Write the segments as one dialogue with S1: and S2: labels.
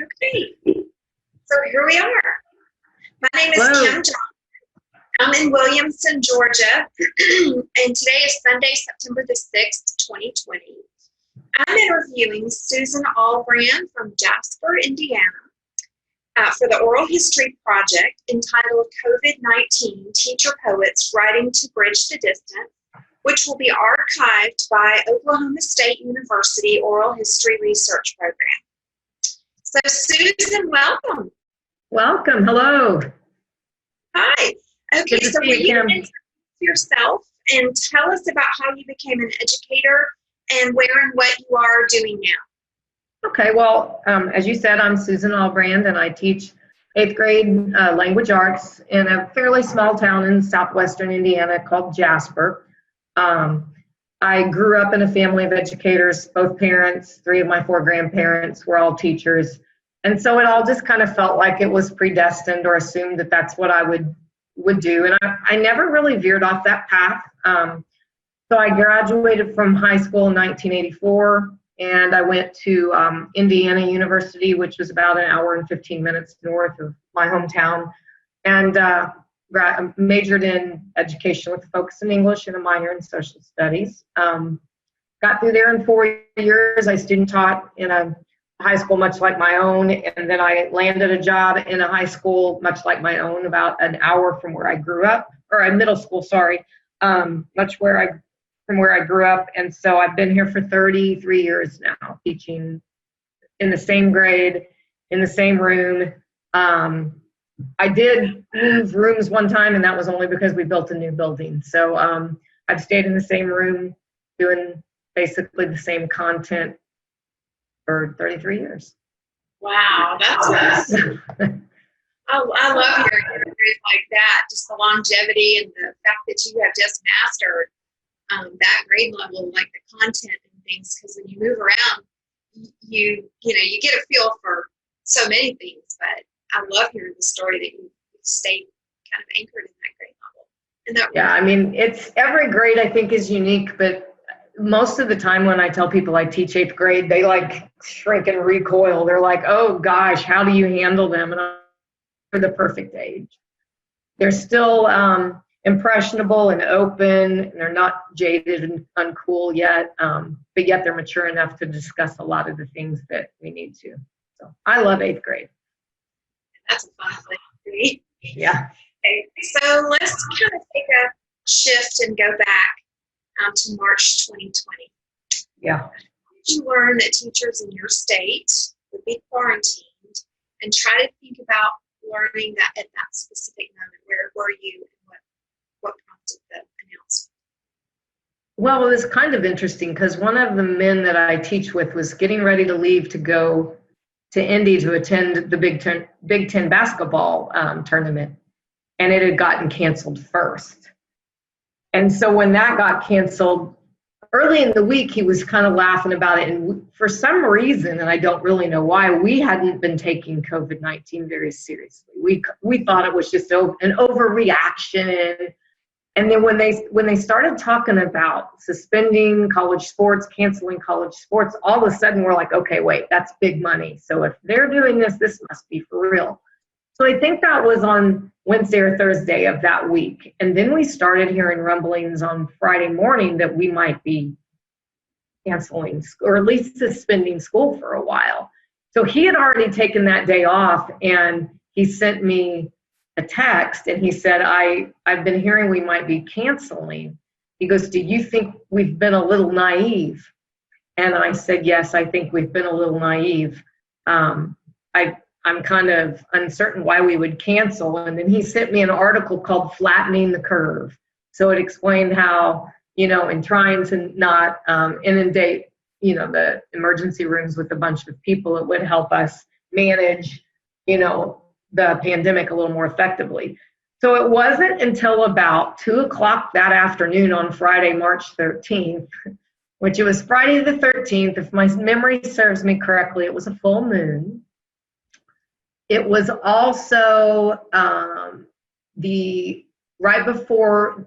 S1: Okay, so here we are. My name is
S2: Hello.
S1: Kim John. I'm in Williamson, Georgia, and today is Sunday, September the 6th, 2020. I'm interviewing Susan Ahlbrand from Jasper, Indiana, for the oral history project entitled COVID-19 Teacher Poets Writing to Bridge the Distance, which will be archived by Oklahoma State University Oral History Research Program. So Susan, welcome.
S2: Welcome. Hello.
S1: Hi. Okay,
S2: Good to
S1: so
S2: see
S1: will
S2: you,
S1: you
S2: Kim.
S1: introduce yourself and tell us about how you became an educator and where and what you are doing now?
S2: Okay, well, as you said, I'm Susan Ahlbrand, and I teach 8th grade language arts in a fairly small town in southwestern Indiana called Jasper. I grew up in a family of educators. Both parents, 3 of my 4 grandparents were all teachers. And so it all just kind of felt like it was predestined or assumed that that's what I would do. And I never really veered off that path. So I graduated from high school in 1984, and I went to Indiana University, which was about an hour and 15 minutes north of my hometown, and majored in education with a focus in English and a minor in social studies. Got through there in 4 years. I student taught in a high school much like my own, and then I landed a job in a high school much like my own, about an hour from where I grew up, or a middle school, sorry, from where I grew up. And so I've been here for 33 years now, teaching in the same grade, in the same room. I did move rooms one time, and that was only because we built a new building. So I've stayed in the same room doing basically the same content for 33 years.
S1: Wow, that's awesome. I love hearing interviews like that, just the longevity and the fact that you have just mastered that grade level, like the content and things, because when you move around, you get a feel for so many things. But I love hearing the story that you stayed kind of anchored in that grade level. And that
S2: Yeah, I mean, it's every grade I think is unique, but most of the time when I tell people I teach 8th grade, they like shrink and recoil. They're like, oh gosh, how do you handle them? And they're the perfect age. They're still impressionable and open, and they're not jaded and uncool yet, but yet they're mature enough to discuss a lot of the things that we need to. So I love 8th grade.
S1: That's a fun place to be.
S2: Yeah.
S1: Okay, so let's kind of take a shift and go back to March 2020.
S2: Yeah.
S1: How did you learn that teachers in your state would be quarantined, and try to think about learning that at that specific moment? Where were you, and what prompted the announcement?
S2: Well, it was kind of interesting because one of the men that I teach with was getting ready to leave to go to Indy to attend the Big Ten basketball tournament, and it had gotten canceled first. And so when that got canceled, early in the week, he was kind of laughing about it. And for some reason, and I don't really know why, we hadn't been taking COVID-19 very seriously. We thought it was just an overreaction. And then when they started talking about suspending college sports, canceling college sports, all of a sudden we're like, okay, wait, that's big money. So if they're doing this, this must be for real. So I think that was on Wednesday or Thursday of that week. And then we started hearing rumblings on Friday morning that we might be canceling or at least suspending school for a while. So he had already taken that day off, and he sent me a text, and he said, I've been hearing we might be canceling. He goes, do you think we've been a little naive? And I said, yes, I think we've been a little naive. I'm kind of uncertain why we would cancel. And then he sent me an article called Flattening the Curve. So it explained how, in trying to not inundate, the emergency rooms with a bunch of people, it would help us manage, the pandemic a little more effectively. So it wasn't until about 2:00 that afternoon on Friday, March 13th, which it was Friday the 13th, if my memory serves me correctly, it was a full moon. It was also right before,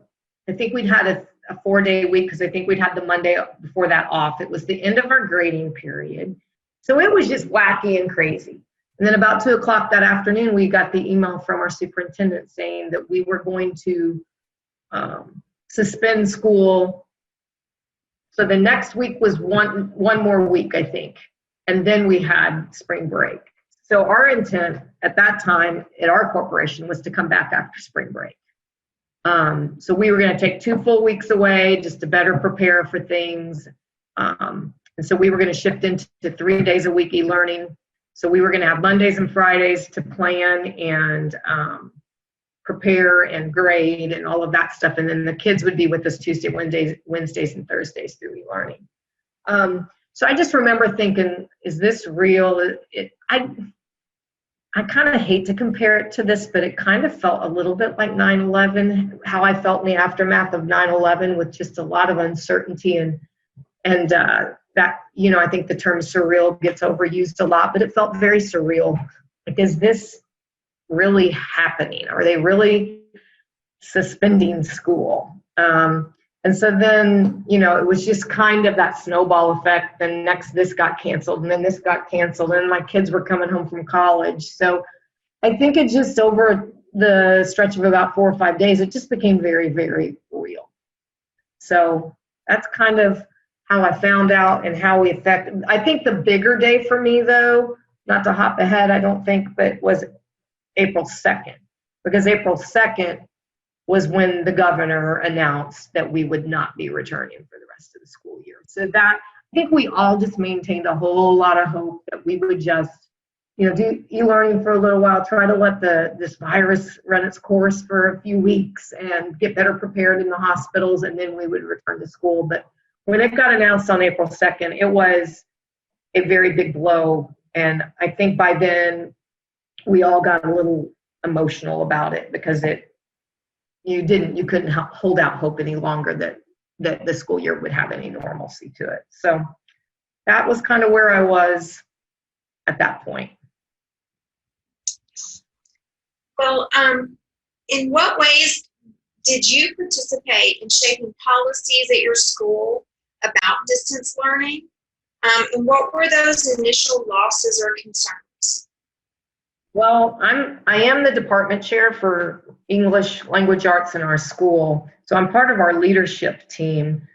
S2: I think we'd had a 4-day week, because I think we'd had the Monday before that off. It was the end of our grading period. So it was just wacky and crazy. And then about 2 o'clock that afternoon, we got the email from our superintendent saying that we were going to suspend school. So the next week was one more week, I think. And then we had spring break. So our intent at that time at our corporation was to come back after spring break. So we were going to take 2 full weeks away just to better prepare for things. And so we were going to shift into 3 days a week e-learning. So we were going to have Mondays and Fridays to plan and prepare and grade and all of that stuff. And then the kids would be with us Tuesday, Wednesdays, and Thursdays through e-learning. So I just remember thinking, is this real? I kind of hate to compare it to this, but it kind of felt a little bit like 9/11, how I felt in the aftermath of 9/11 with just a lot of uncertainty and that, you know, I think the term surreal gets overused a lot, but it felt very surreal. Like, is this really happening? Are they really suspending school? And so then, you know, it was just kind of that snowball effect. Then next, this got canceled, and then this got canceled, and my kids were coming home from college. So I think it just, over the stretch of about 4 or 5 days, it just became very, very real. So that's kind of how I found out and how we affected. I think the bigger day for me, though, not to hop ahead, I don't think, but was April 2nd, because April 2nd was when the governor announced that we would not be returning for the rest of the school year. So that, I think we all just maintained a whole lot of hope that we would just, you know, do e-learning for a little while, try to let this virus run its course for a few weeks and get better prepared in the hospitals, and then we would return to school. But when it got announced on April 2nd, it was a very big blow. And I think by then we all got a little emotional about it, because you couldn't hold out hope any longer that the school year would have any normalcy to it. So that was kind of where I was at that point.
S1: Well, in what ways did you participate in shaping policies at your school about distance learning? And what were those initial losses or concerns?
S2: Well, I am the department chair for English language arts in our school. So I'm part of our leadership team,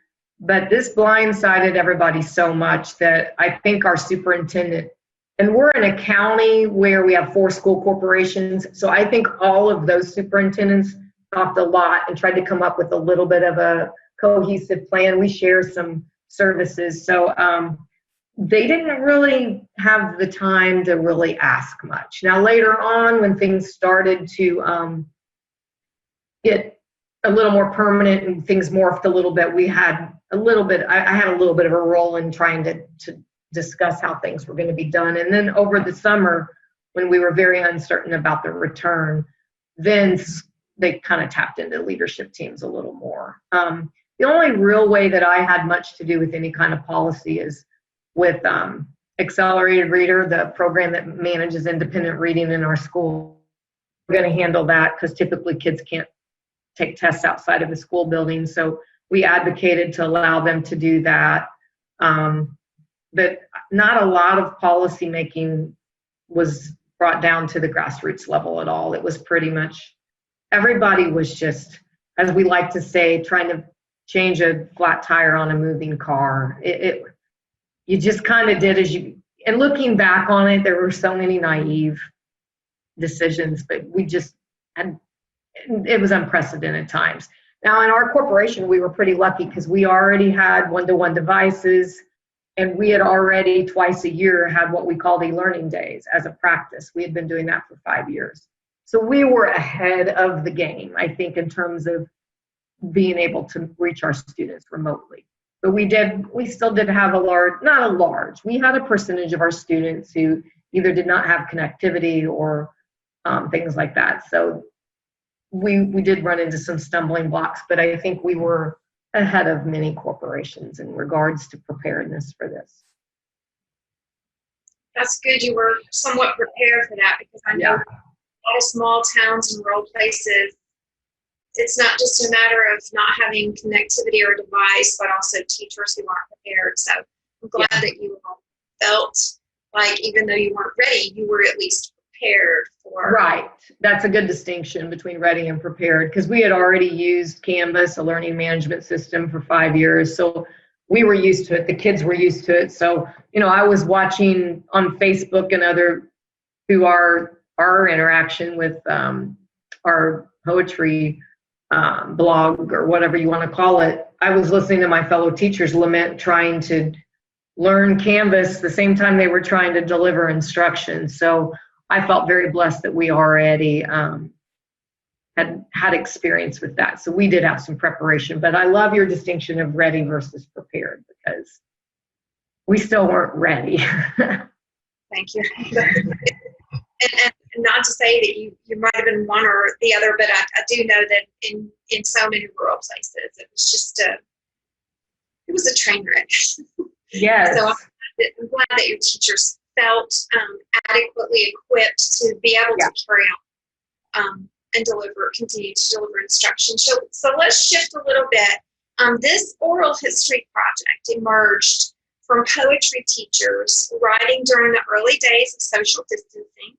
S2: but this blindsided everybody so much that I think our superintendent, and we're in a county where we have 4 school corporations. So I think all of those superintendents talked a lot and tried to come up with a little bit of a cohesive plan. We share some services. So, they didn't really have the time to really ask much. Now, later on, when things started to get a little more permanent and things morphed a little bit, we had a little bit, I had a little bit of a role in trying to discuss how things were going to be done. And then over the summer, when we were very uncertain about the return, then they kind of tapped into leadership teams a little more. The only real way that I had much to do with any kind of policy is with Accelerated Reader, the program that manages independent reading in our school. We're going to handle that because typically kids can't take tests outside of the school building. So we advocated to allow them to do that. But not a lot of policy making was brought down to the grassroots level at all. It was pretty much, everybody was just, as we like to say, trying to change a flat tire on a moving car. You just kind of did as you, and looking back on it, there were so many naive decisions, but we just had, it was unprecedented times. Now in our corporation, we were pretty lucky because we already had one-to-one devices, and we had already twice a year had what we called e-learning days as a practice. We had been doing that for 5 years. So we were ahead of the game, I think, in terms of being able to reach our students remotely. But we still did have we had a percentage of our students who either did not have connectivity or things like that. So we did run into some stumbling blocks, but I think we were ahead of many corporations in regards to preparedness for this.
S1: That's good. You were somewhat prepared for that, because I know a lot of small towns and rural places, it's not just a matter of not having connectivity or device, but also teachers who aren't prepared. So I'm glad that you all felt like even though you weren't ready, you were at least prepared for.
S2: Right. That's a good distinction between ready and prepared, because we had already used Canvas, a learning management system, for 5 years. So we were used to it. The kids were used to it. So, I was watching on Facebook and through our interaction with our poetry blog, or whatever you want to call it. I was listening to my fellow teachers lament trying to learn Canvas the same time they were trying to deliver instruction. So I felt very blessed that we already had experience with that. So we did have some preparation, but I love your distinction of ready versus prepared, because we still weren't ready.
S1: Thank you. And not to say that you might have been one or the other, but I do know that in so many rural places, it was just it was a train wreck.
S2: Yes.
S1: So I'm glad that your teachers felt adequately equipped to be able to carry out and continue to deliver instruction. So let's shift a little bit. This oral history project emerged from poetry teachers writing during the early days of social distancing.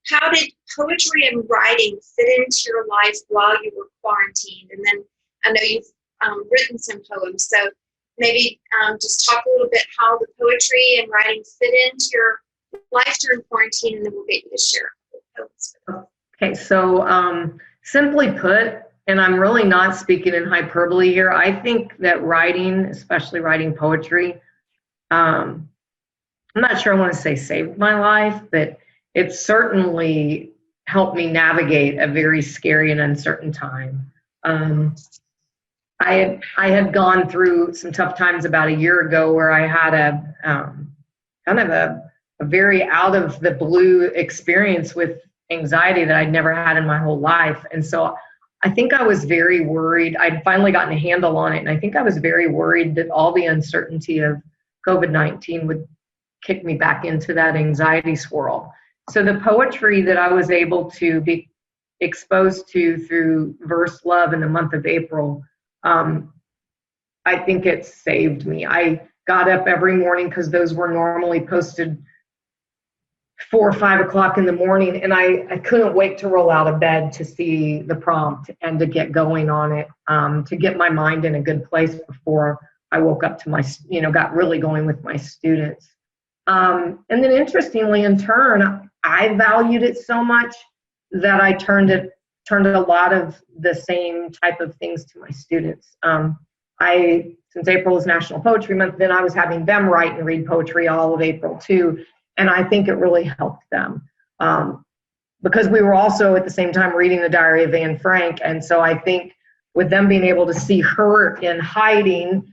S1: How did poetry and writing fit into your life while you were quarantined? And then I know you've written some poems, so maybe just talk a little bit how the poetry and writing fit into your life during quarantine, and then we'll get you to share poems.
S2: Okay, so simply put, and I'm really not speaking in hyperbole here, I think that writing, especially writing poetry, I'm not sure I want to say saved my life, but it certainly helped me navigate a very scary and uncertain time. I had gone through some tough times about a year ago where I had a very out of the blue experience with anxiety that I'd never had in my whole life. And so I think I was very worried. I'd finally gotten a handle on it, and I think I was very worried that all the uncertainty of COVID-19 would kick me back into that anxiety swirl. So the poetry that I was able to be exposed to through Verse Love in the month of April, I think it saved me. I got up every morning, because those were normally posted 4 or 5 o'clock in the morning, and I couldn't wait to roll out of bed to see the prompt and to get going on it, to get my mind in a good place before I woke up to got really going with my students. And then interestingly, in turn, I valued it so much that I turned a lot of the same type of things to my students. Since April is National Poetry Month, then I was having them write and read poetry all of April too. And I think it really helped them, because we were also at the same time reading the Diary of Anne Frank. And so I think with them being able to see her in hiding,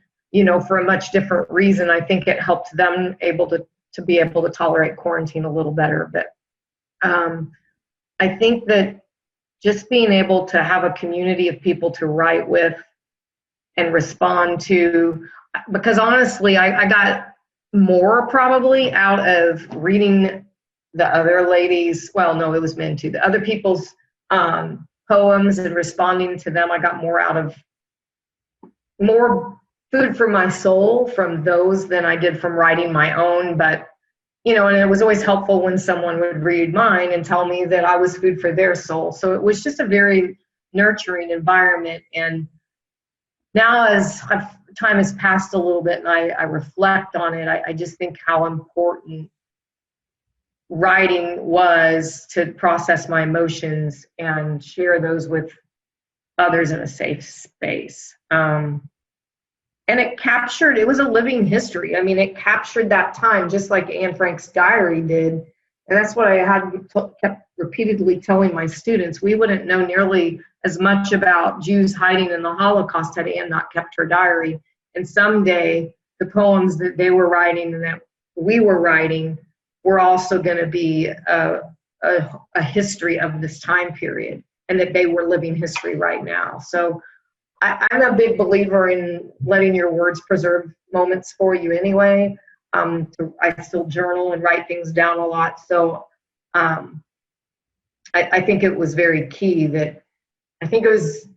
S2: for a much different reason, I think it helped them to be able to tolerate quarantine a little better. But I think that just being able to have a community of people to write with and respond to, because honestly, I got more probably out of reading the other ladies, well, no, it was men too, the other people's poems and responding to them. I got more food for my soul from those than I did from writing my own. But and it was always helpful when someone would read mine and tell me that I was food for their soul. So it was just a very nurturing environment. And now as time has passed a little bit and I reflect on it, I just think how important writing was to process my emotions and share those with others in a safe space. And it was a living history. I mean, it captured that time just like Anne Frank's diary did. And that's what I kept repeatedly telling my students. We wouldn't know nearly as much about Jews hiding in the Holocaust had Anne not kept her diary. And someday the poems that they were writing and that we were writing were also going to be a history of this time period, and that they were living history right now. So I'm a big believer in letting your words preserve moments for you anyway. I still journal and write things down a lot. So I think it was very key that I think it was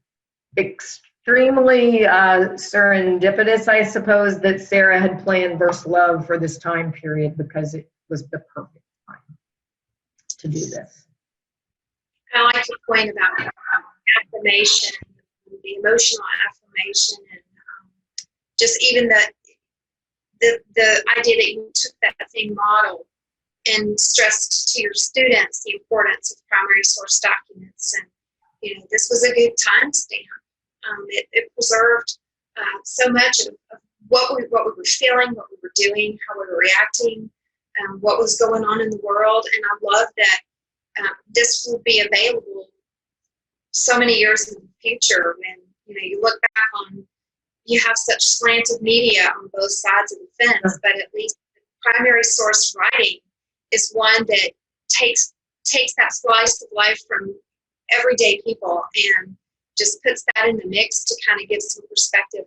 S2: extremely serendipitous, I suppose, that Sarah had planned Verse Love for this time period, because was the perfect time to do this.
S1: I like your point about affirmation, the emotional affirmation, and just even the idea that you took that same model and stressed to your students the importance of primary source documents. And, this was a good timestamp. It preserved so much of what we were feeling, what we were doing, how we were reacting, what was going on in the world. And I love that this will be available so many years in the future when, you look back on, you have such slanted media on both sides of the fence, but at least the primary source writing is one that takes that slice of life from everyday people and just puts that in the mix to kind of give some perspective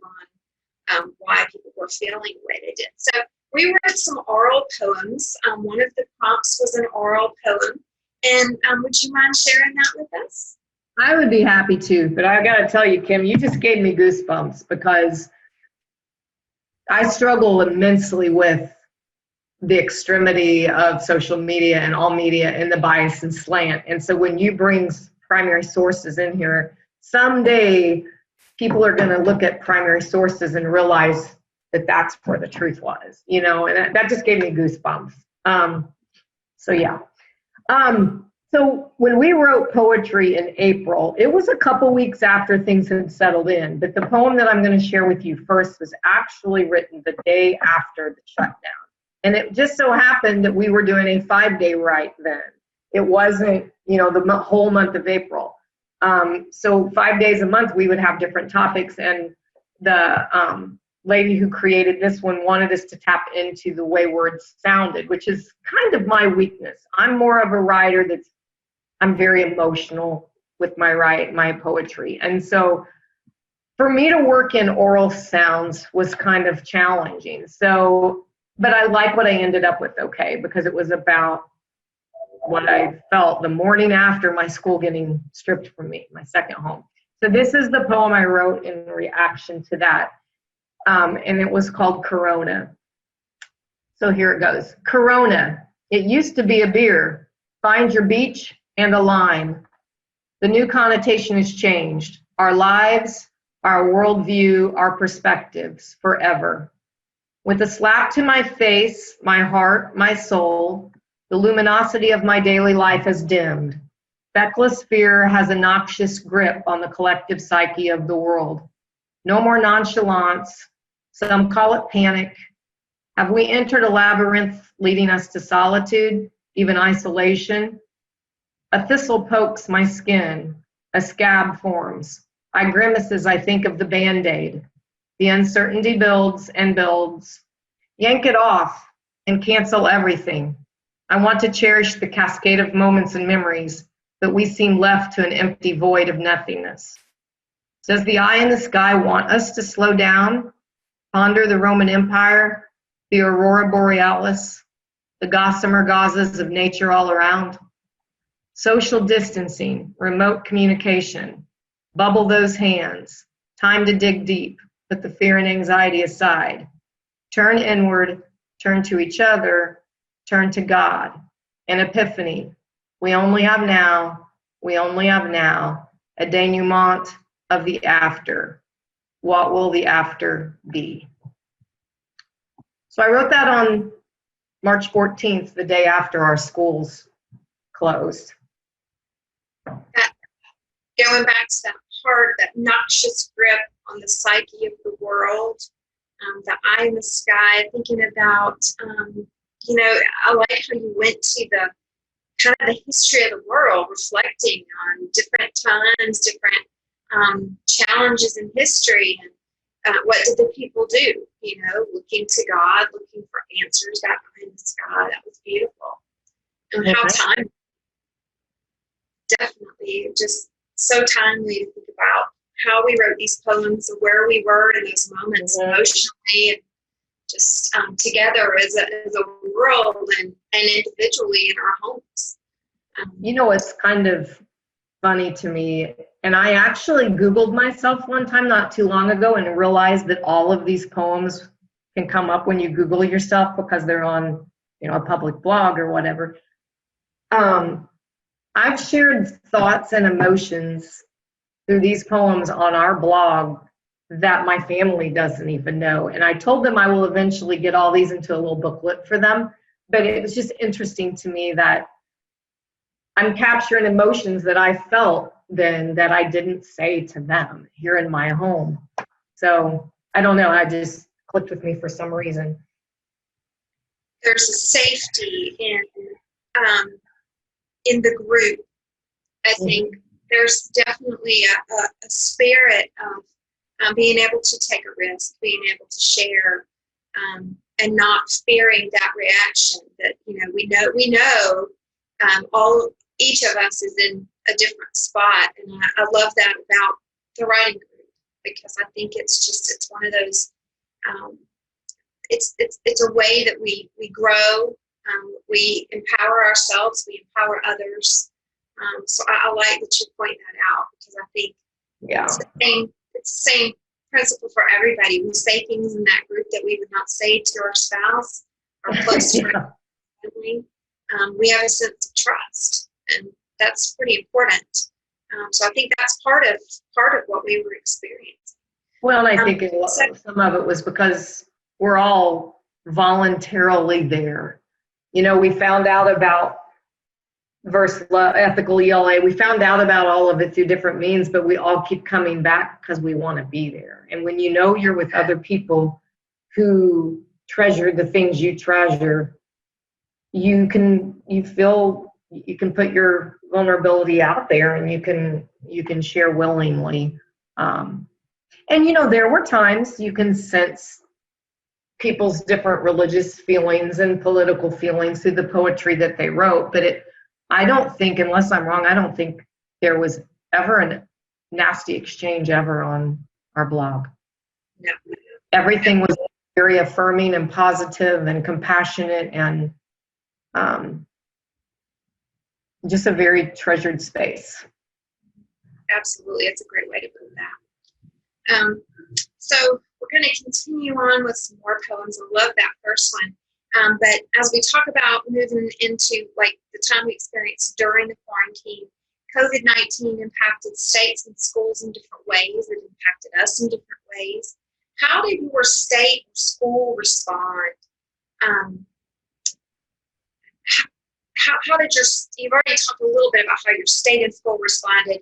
S1: on why people were feeling the way they did. So we wrote some oral poems. One of the prompts was an oral poem. And would you mind sharing that with us?
S2: I would be happy to, but I got to tell you, Kim, you just gave me goosebumps because I struggle immensely with the extremity of social media and all media and the bias and slant. And so when you bring primary sources in here, someday people are going to look at primary sources and realize that that's where the truth was, and that just gave me goosebumps. So yeah. So when we wrote poetry in April, it was a couple weeks after things had settled in, but the poem that I'm going to share with you first was actually written the day after the shutdown. And it just so happened that we were doing a 5-day write then. It wasn't, the whole month of April. So 5 days a month, we would have different topics. And the lady who created this one wanted us to tap into the way words sounded, which is kind of my weakness. I'm more of a writer I'm very emotional with my poetry. And so for me to work in oral sounds was kind of challenging. So, but I like what I ended up with, okay, because it was about what I felt the morning after my school getting stripped from me, my second home. So this is the poem I wrote in reaction to that. And it was called Corona. So here it goes. Corona, it used to be a beer. Find your beach and a lime. The new connotation has changed. Our lives, our worldview, our perspectives, forever. With a slap to my face, my heart, my soul, the luminosity of my daily life has dimmed. Feckless fear has a noxious grip on the collective psyche of the world. No more nonchalance. Some call it panic. Have we entered a labyrinth leading us to solitude, even isolation? A thistle pokes my skin. A scab forms. I grimace as I think of the Band-Aid. The uncertainty builds and builds. Yank it off and cancel everything. I want to cherish the cascade of moments and memories, but we seem left to an empty void of nothingness. Does the eye in the sky want us to slow down, ponder the Roman Empire, the aurora borealis, the gossamer gauzes of nature all around? Social distancing, remote communication, bubble those hands, time to dig deep, put the fear and anxiety aside. Turn inward, turn to each other, turn to God. An epiphany. We only have now, a denouement of the after. What will the after be? So I wrote that on March 14th, the day after our schools closed.
S1: Going back to that heart, that noxious grip on the psyche of the world, the eye in the sky, thinking about, I like how you went to the kind of the history of the world, reflecting on different times, different challenges in history, and what did the people do? Looking to God, looking for answers out in the sky. That was beautiful. And how timely, definitely, just so timely to think about how we wrote these poems and where we were in those moments emotionally and just together as a world and individually in our homes.
S2: It's kind of funny to me, and I actually Googled myself one time not too long ago and realized that all of these poems can come up when you Google yourself because they're on a public blog or whatever. I've shared thoughts and emotions through these poems on our blog that my family doesn't even know. And I told them I will eventually get all these into a little booklet for them. But it was just interesting to me that I'm capturing emotions that I felt then that I didn't say to them here in my home. So I don't know, I just clicked with me for some reason.
S1: There's a safety in the group. I think there's definitely a spirit of being able to take a risk, being able to share, and not fearing that reaction. That we know each of us is in a different spot, and I love that about the writing group, because I think it's one of those. It's a way that we grow, we empower ourselves, we empower others. So I like that you point that out, because I think it's the same principle for everybody. We say things in that group that we would not say to our spouse or close to our family. We have a sense of trust, and that's pretty important. So I think that's part of what we were experiencing.
S2: Well, I think some of it was because we're all voluntarily there. We found out about ethical ELA. We found out about all of it through different means, but we all keep coming back because we want to be there. And when you're with other people who treasure the things you treasure, you can put your vulnerability out there, and you can share willingly. And there were times you can sense people's different religious feelings and political feelings through the poetry that they wrote, but I don't think, unless I'm wrong, I don't think there was ever a nasty exchange ever on our blog.
S1: No.
S2: Everything was very affirming and positive and compassionate, and just a very treasured space.
S1: Absolutely. It's a great way to put that. So we're going to continue on with some more poems. I love that first one. But as we talk about moving into the time we experienced during the quarantine, COVID-19 impacted states and schools in different ways. It impacted us in different ways. How did your state or school respond? How did you've already talked a little bit about how your state and school responded.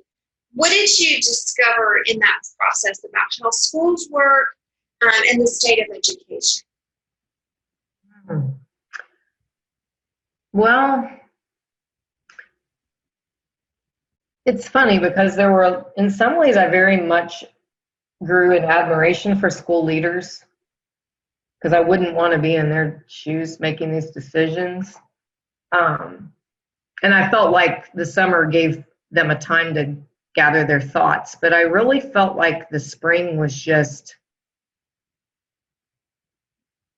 S1: What did you discover in that process about how schools work and the state of education?
S2: Well, it's funny because in some ways I very much grew in admiration for school leaders, because I wouldn't want to be in their shoes making these decisions. And I felt like the summer gave them a time to gather their thoughts, but I really felt like the spring was just,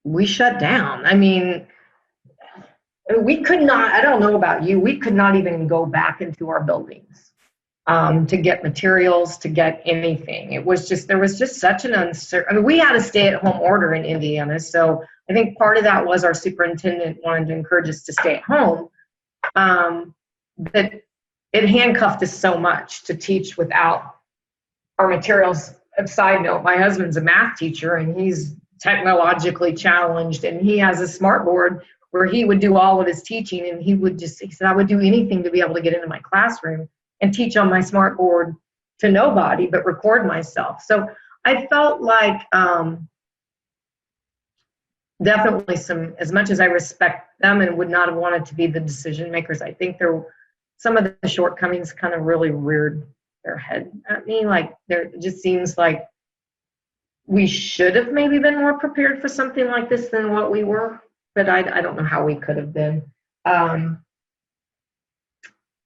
S2: we shut down. I mean, we could not, I don't know about you, we could not even go back into our buildings to get materials, to get anything. There was just such an uncertain, I mean, we had a stay-at-home order in Indiana, so I think part of that was our superintendent wanted to encourage us to stay at home. But it handcuffed us so much to teach without our materials. A side note, my husband's a math teacher, and he's technologically challenged, and he has a smart board where he would do all of his teaching, and he said, I would do anything to be able to get into my classroom and teach on my smart board to nobody, but record myself. So I felt like definitely as much as I respect them and would not have wanted to be the decision makers, I think some of the shortcomings kind of really reared their head at me. It just seems like we should have maybe been more prepared for something like this than what we were, but I don't know how we could have been. And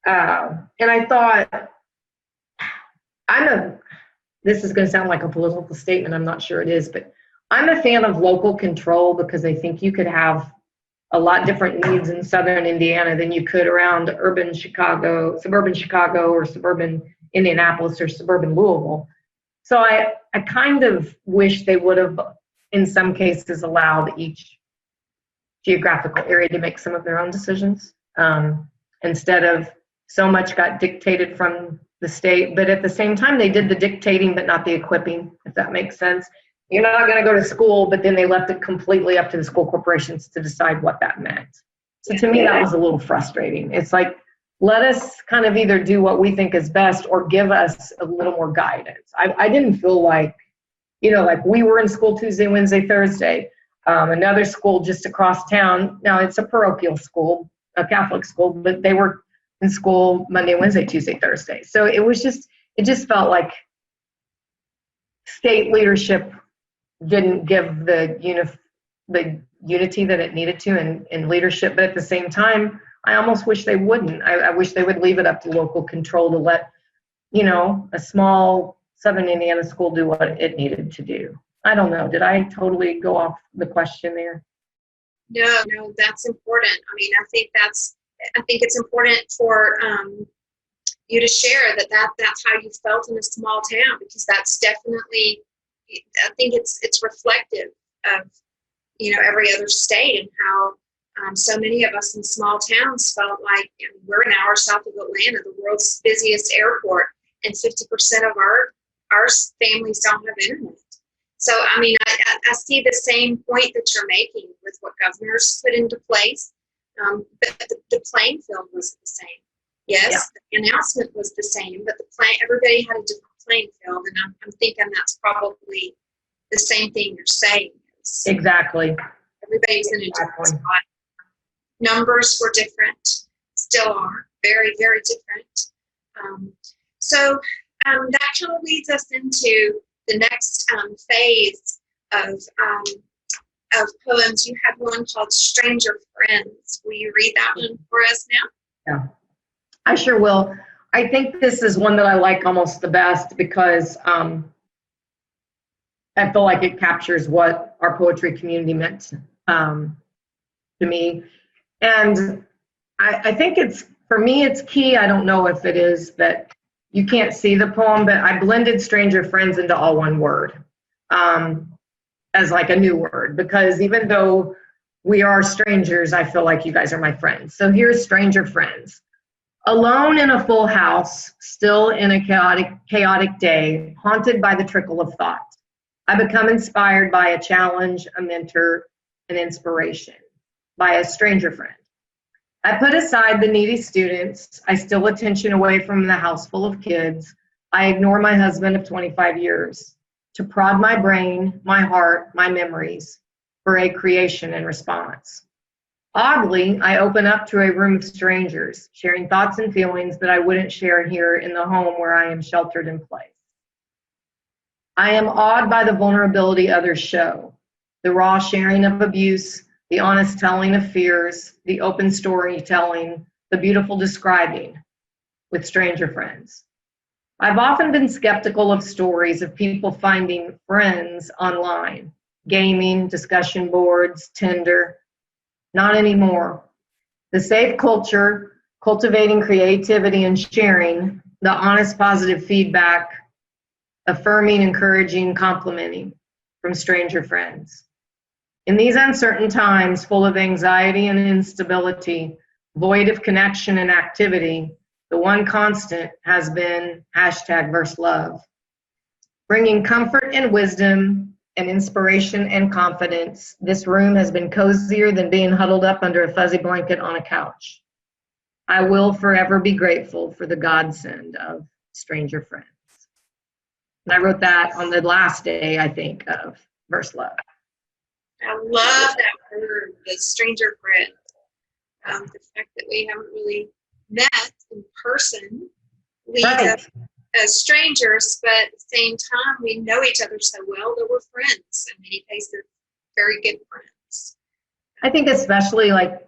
S2: I thought, this is going to sound like a political statement, I'm not sure it is, but I'm a fan of local control, because I think you could have a lot different needs in southern Indiana than you could around suburban Chicago, or suburban Indianapolis, or suburban Louisville. So I kind of wish they would have, in some cases, allowed each geographical area to make some of their own decisions, instead of so much got dictated from the state. But at the same time, they did the dictating, but not the equipping, if that makes sense. You're not going to go to school, but then they left it completely up to the school corporations to decide what that meant. So to me, that was a little frustrating. It's like, let us kind of either do what we think is best or give us a little more guidance. I didn't feel like, like we were in school Tuesday, Wednesday, Thursday. Another school just across town, now it's a parochial school, a Catholic school, but they were in school Monday, Wednesday, Tuesday, Thursday. So it just felt like state leadership didn't give the unity that it needed to in leadership. But at the same time, I almost wish they wouldn't. I wish they would leave it up to local control to let, a small Southern Indiana school do what it needed to do. I don't know. Did I totally go off the question there?
S1: No, that's important. I mean, I think it's important for you to share that's how you felt in a small town, because that's definitely, I think it's reflective of, every other state, and how so many of us in small towns felt like, we're an hour south of Atlanta, the world's busiest airport, and 50% of our families don't have internet. So, I mean, I see the same point that you're making with what governors put into place, but the playing field wasn't the same. Yes, yeah. The announcement was the same, but everybody had a different playing field, and I'm thinking that's probably the same thing you're saying.
S2: Exactly.
S1: Everybody's in a different spot. Numbers were different, still are, very, very different. So that kind of leads us into the next phase of poems. You had one called Stranger Friends. Will you read that one for us now?
S2: Yeah, I sure will. I think this is one that I like almost the best because I feel like it captures what our poetry community meant to me. And I think for me, it's key. I don't know if it is that you can't see the poem, but I blended Stranger Friends into all one word as like a new word, because even though we are strangers, I feel like you guys are my friends. So here's Stranger Friends. Alone in a full house, still in a chaotic day, haunted by the trickle of thought. I become inspired by a challenge, a mentor, an inspiration, by a stranger friend. I put aside the needy students. I steal attention away from the house full of kids. I ignore my husband of 25 years to prod my brain, my heart, my memories for a creation and response. Oddly, I open up to a room of strangers, sharing thoughts and feelings that I wouldn't share here in the home where I am sheltered in place. I am awed by the vulnerability others show, the raw sharing of abuse, the honest telling of fears, the open storytelling, the beautiful describing with stranger friends. I've often been skeptical of stories of people finding friends online, gaming, discussion boards, Tinder. Not anymore. The safe culture, cultivating creativity and sharing, the honest positive feedback, affirming, encouraging, complimenting from stranger friends. In these uncertain times, full of anxiety and instability, void of connection and activity, the one constant has been #VerseLove. Bringing comfort and wisdom and inspiration and confidence, this room has been cozier than being huddled up under a fuzzy blanket on a couch. I will forever be grateful for the godsend of stranger friends. And I wrote that on the last day, I think, of VerseLove.
S1: I love that word, the stranger friend. The fact that we haven't really met in person leads us as strangers, but at the same time, we know each other so well that we're friends. In many cases, very good friends.
S2: I think especially like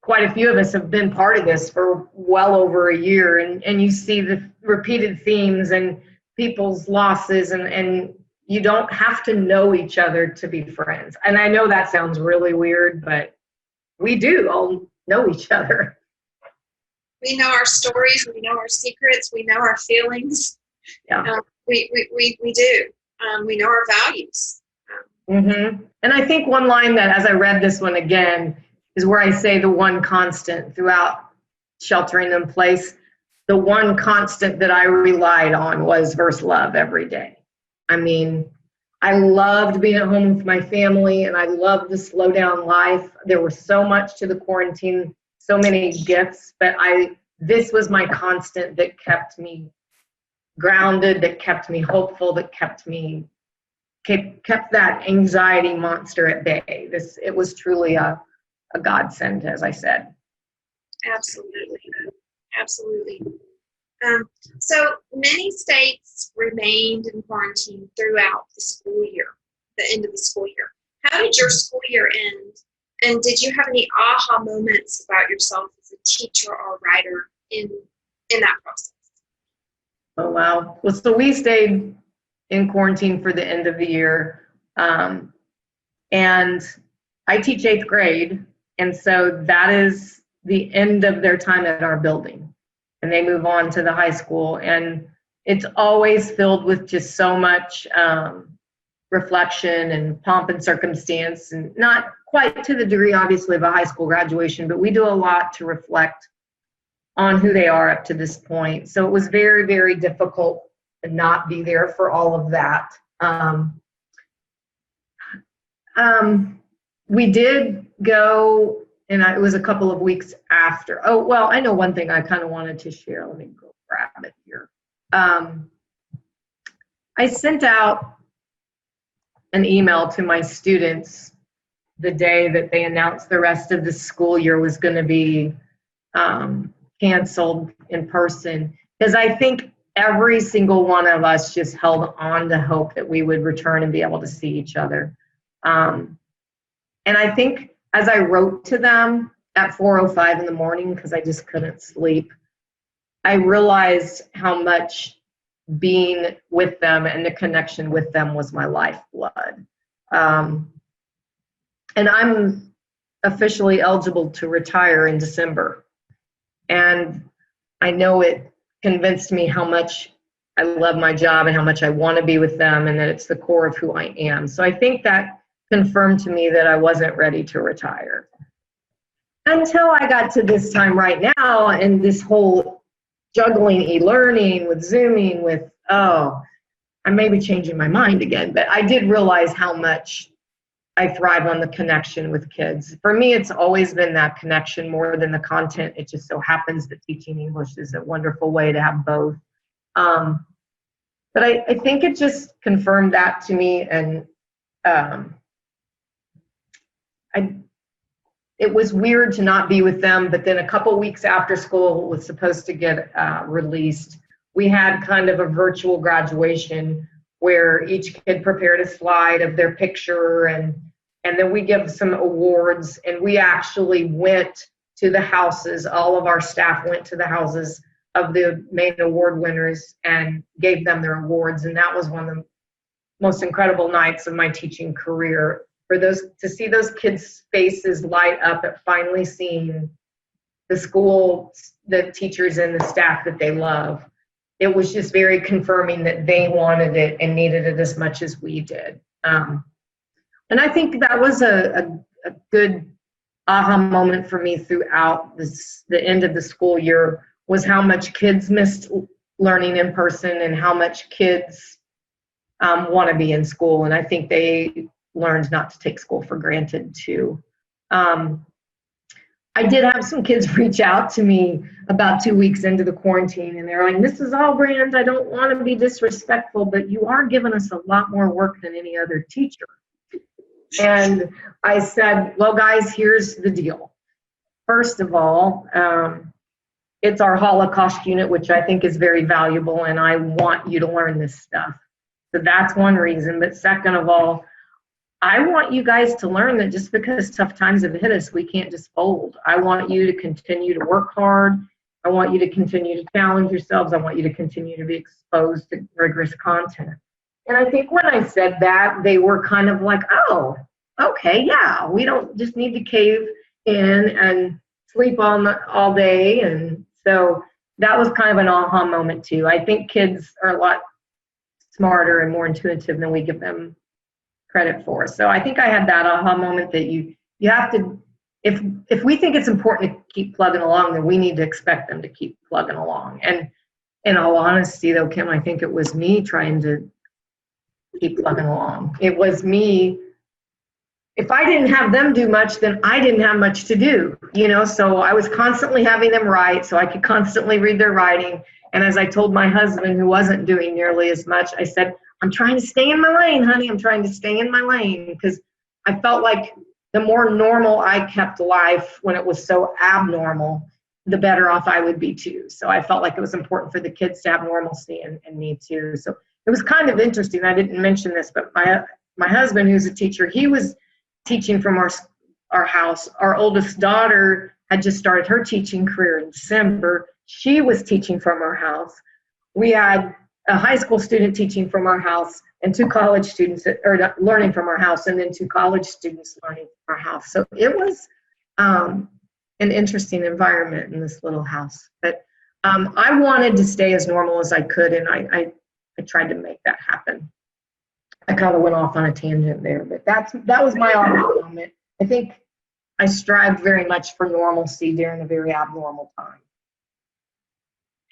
S2: quite a few of us have been part of this for well over a year, and you see the repeated themes and people's losses, and you don't have to know each other to be friends. And I know that sounds really weird, but we do all know each other.
S1: We know our stories, we know our secrets, we know our feelings.
S2: Yeah.
S1: We do. We know our values.
S2: Mm-hmm. And I think one line that, as I read this one again, is where I say the one constant throughout sheltering in place. The one constant that I relied on was verse love every day. I mean, I loved being at home with my family, and I loved the slow down life. There was so much to the quarantine, so many gifts, but this was my constant that kept me grounded, that kept me hopeful, that kept that anxiety monster at bay. It was truly a godsend, as I said.
S1: Absolutely. Absolutely. So many states remained in quarantine throughout the school year, the end of the school year. How did your school year end? And did you have any aha moments about yourself as a teacher or writer in that process?
S2: Oh, wow. Well, so we stayed in quarantine for the end of the year. And I teach 8th grade. And so that is the end of their time at our building. And they move on to the high school. And it's always filled with just so much reflection and pomp and circumstance, and not quite to the degree, obviously, of a high school graduation, but we do a lot to reflect on who they are up to this point. So it was very, very difficult to not be there for all of that. We did go, and it was a couple of weeks after. Oh, well, I know one thing I kind of wanted to share. Let me go grab it here. I sent out an email to my students the day that they announced the rest of the school year was going to be canceled in person, because I think every single one of us just held on to hope that we would return and be able to see each other. And I think as I wrote to them at 4:05 in the morning, because I just couldn't sleep, I realized how much being with them and the connection with them was my lifeblood. And I'm officially eligible to retire in December. And I know it convinced me how much I love my job and how much I want to be with them, and that it's the core of who I am. So I think that confirmed to me that I wasn't ready to retire. Until I got to this time right now, and this whole juggling e-learning with Zooming with, I may be changing my mind again, but I did realize how much I thrive on the connection with kids. For me, it's always been that connection more than the content. It just so happens that teaching English is a wonderful way to have both. But I think it just confirmed that to me, and it was weird to not be with them. But then a couple weeks after school was supposed to get released, we had kind of a virtual graduation where each kid prepared a slide of their picture, and then we give some awards, and we actually went to the houses. All of our staff went to the houses of the main award winners and gave them their awards. And that was one of the most incredible nights of my teaching career, to see those kids' faces light up at finally seeing the school, the teachers and the staff that they love. It was just very confirming that they wanted it and needed it as much as we did. And I think that was a good aha moment for me throughout the end of the school year, was how much kids missed learning in person and how much kids want to be in school. And I think they learned not to take school for granted too. I did have some kids reach out to me about 2 weeks into the quarantine, and they're like, Mrs. Ahlbrand, I don't want to be disrespectful, but you are giving us a lot more work than any other teacher. And I said, well, guys, here's the deal. First of all, it's our Holocaust unit, which I think is very valuable, and I want you to learn this stuff. So that's one reason. But second of all, I want you guys to learn that just because tough times have hit us, we can't just fold. I want you to continue to work hard. I want you to continue to challenge yourselves. I want you to continue to be exposed to rigorous content. And I think when I said that, they were kind of like, oh, okay, yeah, we don't just need to cave in and sleep all day. And so that was kind of an aha moment too. I think kids are a lot smarter and more intuitive than we give them credit for. So I think I had that aha moment that you have to, if we think it's important to keep plugging along, then we need to expect them to keep plugging along. And in all honesty, though, Kim, I think it was me trying to keep plugging along. It was me. If I didn't have them do much, then I didn't have much to do, so I was constantly having them write so I could constantly read their writing. And as I told my husband, who wasn't doing nearly as much, I said, I'm trying to stay in my lane, honey. I'm trying to stay in my lane, because I felt like the more normal I kept life when it was so abnormal, the better off I would be too. So I felt like it was important for the kids to have normalcy and me too. So it was kind of interesting. I didn't mention this, but my husband, who's a teacher, he was teaching from our house. Our oldest daughter had just started her teaching career in December. She was teaching from our house. We had a high school student teaching from our house and 2 college students learning from our house, and then 2 college students learning from our house. So it was an interesting environment in this little house. But I wanted to stay as normal as I could, and I tried to make that happen. I kind of went off on a tangent there, but that was my aha moment. I think I strived very much for normalcy during a very abnormal time.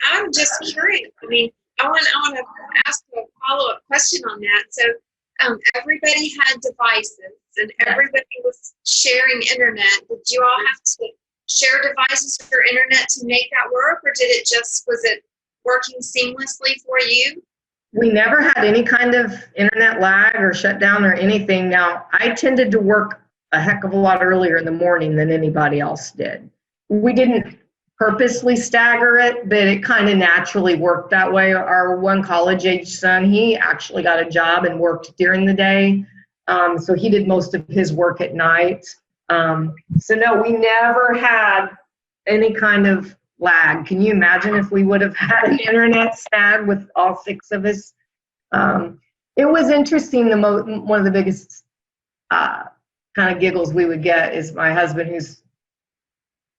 S1: I'm just curious. I mean, I want to ask a follow-up question on that. So everybody had devices, and everybody was sharing internet. Did you all have to share devices for internet to make that work, or was it working seamlessly for you?
S2: We never had any kind of internet lag or shutdown or anything. Now, I tended to work a heck of a lot earlier in the morning than anybody else did. We didn't purposely stagger it, but it kind of naturally worked that way. Our one college-age son, he actually got a job and worked during the day. So he did most of his work at night. So no, we never had any kind of lag. Can you imagine if we would have had an internet snag with all 6 of us? It was interesting. One of the biggest kind of giggles we would get is my husband,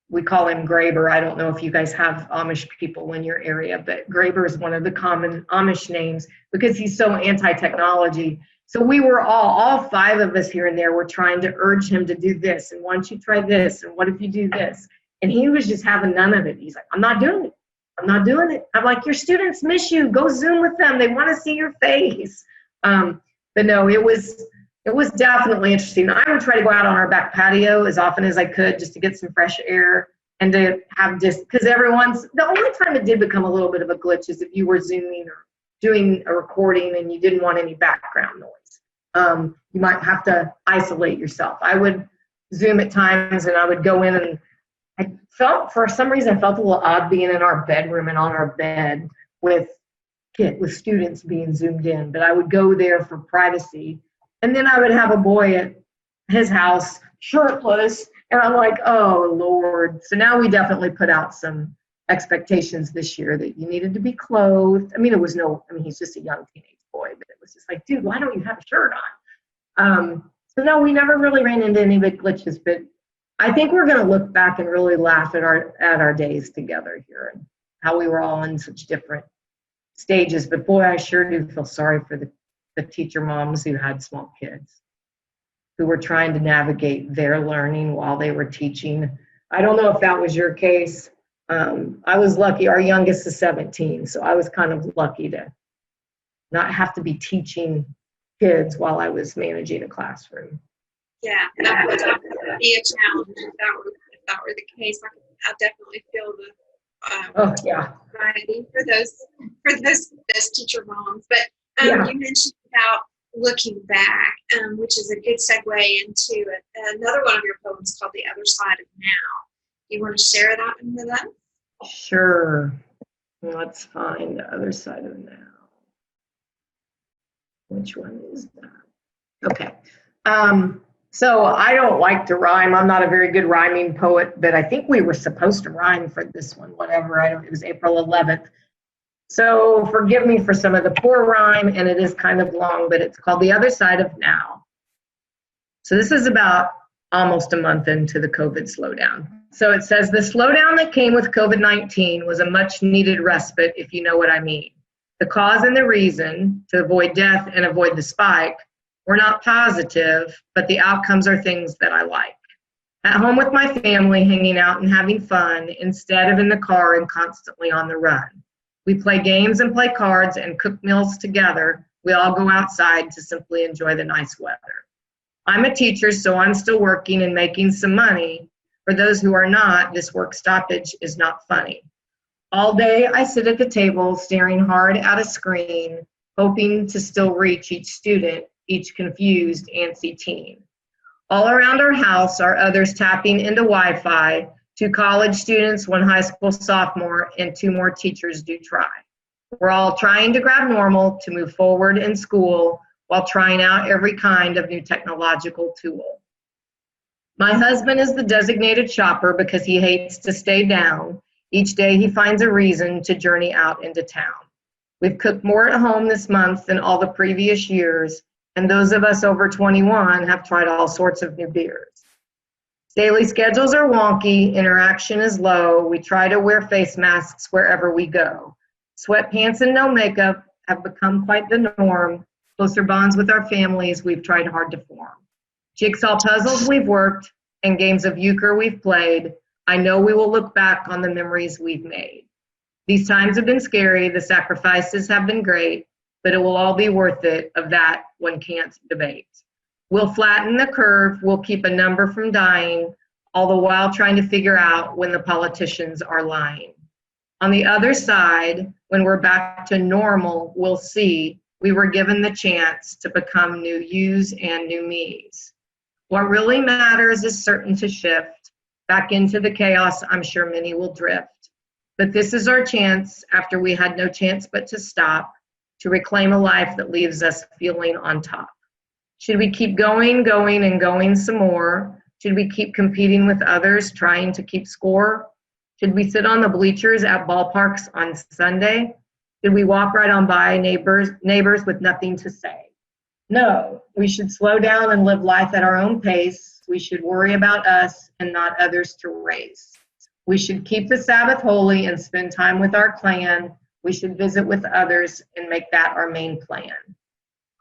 S2: we call him Graber. I don't know if you guys have Amish people in your area, but Graber is one of the common Amish names because he's so anti-technology. So we were all 5 of us here and there were trying to urge him to do this, and why don't you try this, and what if you do this? And he was just having none of it. He's like, I'm not doing it. I'm not doing it. I'm like, your students miss you. Go Zoom with them. They want to see your face. But no, it was definitely interesting. I would try to go out on our back patio as often as I could just to get some fresh air and to have because the only time it did become a little bit of a glitch is if you were Zooming or doing a recording and you didn't want any background noise. You might have to isolate yourself. I would Zoom at times and I would go in and for some reason, I felt a little odd being in our bedroom and on our bed with students being Zoomed in, but I would go there for privacy. And then I would have a boy at his house, shirtless, and I'm like, oh, Lord. So now we definitely put out some expectations this year that you needed to be clothed. He's just a young teenage boy, but it was just like, dude, why don't you have a shirt on? So no, we never really ran into any big glitches, but I think we're going to look back and really laugh at our days together here and how we were all in such different stages. But boy, I sure do feel sorry for the teacher moms who had small kids who were trying to navigate their learning while they were teaching. I don't know if that was your case. I was lucky. Our youngest is 17, so I was kind of lucky to not have to be teaching kids while I was managing a classroom.
S1: Yeah, that would be a challenge if that were the case. I definitely feel the anxiety for those teacher moms. But you mentioned about looking back, which is a good segue into another one of your poems called "The Other Side of Now." You want to share that one with us?
S2: Sure. Let's find The Other Side of Now. Which one is that? Okay. So I don't like to rhyme. I'm not a very good rhyming poet, but I think we were supposed to rhyme for this one, it was April 11th. So forgive me for some of the poor rhyme, and it is kind of long, but it's called The Other Side of Now. So this is about almost a month into the COVID slowdown. So it says, the slowdown that came with COVID-19 was a much needed respite, if you know what I mean. The cause and the reason, to avoid death and avoid the spike, We're not positive, but the outcomes are things that I like. At home with my family, hanging out and having fun instead of in the car and constantly on the run. We play games and play cards and cook meals together. We all go outside to simply enjoy the nice weather. I'm a teacher, so I'm still working and making some money. For those who are not, this work stoppage is not funny. All day I sit at the table staring hard at a screen, hoping to still reach each student, each confused, antsy teen. All around our house are others tapping into Wi-Fi, 2 college students, 1 high school sophomore, and 2 more teachers do try. We're all trying to grab normal to move forward in school while trying out every kind of new technological tool. My husband is the designated shopper because he hates to stay down. Each day he finds a reason to journey out into town. We've cooked more at home this month than all the previous years, and those of us over 21 have tried all sorts of new beers. Daily schedules are wonky, interaction is low. We try to wear face masks wherever we go. Sweatpants and no makeup have become quite the norm. Closer bonds with our families we've tried hard to form. Jigsaw puzzles we've worked and games of euchre we've played. I know we will look back on the memories we've made. These times have been scary, the sacrifices have been great, but it will all be worth it, of that one can't debate. We'll flatten the curve, we'll keep a number from dying, all the while trying to figure out when the politicians are lying. On the other side, when we're back to normal, we'll see we were given the chance to become new yous and new me's. What really matters is certain to shift. Back into the chaos, I'm sure many will drift. But this is our chance, after we had no chance but to stop, to reclaim a life that leaves us feeling on top. Should we keep going and going some more? Should we keep competing with others, trying to keep score? Should we sit on the bleachers at ballparks on Sunday? Should we walk right on by neighbors with nothing to say? No, we should slow down and live life at our own pace. We should worry about us and not others to race. We should keep the Sabbath holy and spend time with our clan. We should visit with others and make that our main plan.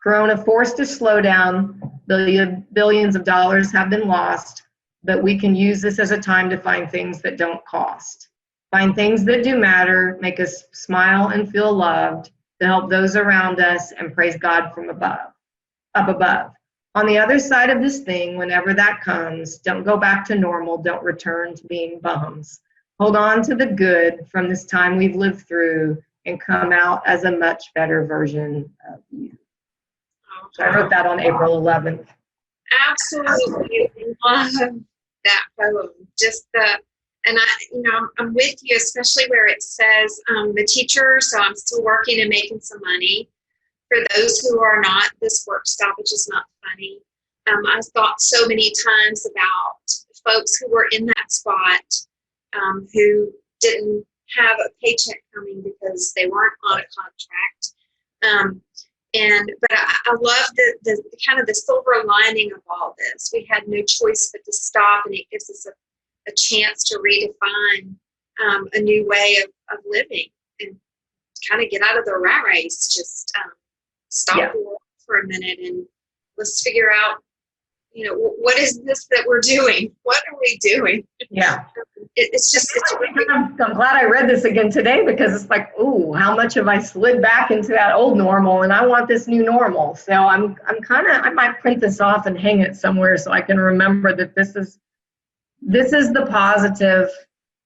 S2: Corona forced us to slow down. Billions of dollars have been lost, but we can use this as a time to find things that don't cost. Find things that do matter, make us smile and feel loved, to help those around us, and praise God from up above. On the other side of this thing, whenever that comes, don't go back to normal, don't return to being bums. Hold on to the good from this time we've lived through and come out as a much better version of you. So I wrote that on April 11th.
S1: Absolutely love that poem. I'm with you, especially where it says the teacher, so I'm still working and making some money. For those who are not, this work stoppage is not funny. I've thought so many times about folks who were in that spot who didn't have a paycheck coming because they weren't on a contract. But I love the kind of the silver lining of all this. We had no choice but to stop, and it gives us a chance to redefine a new way of living and kind of get out of the rat race. Just stop the world for a minute and let's figure out, what is this that we're doing? What are we doing? Yeah. I'm
S2: glad I read this again today, because it's like, ooh, how much have I slid back into that old normal, and I want this new normal. So I might print this off and hang it somewhere so I can remember that this is the positive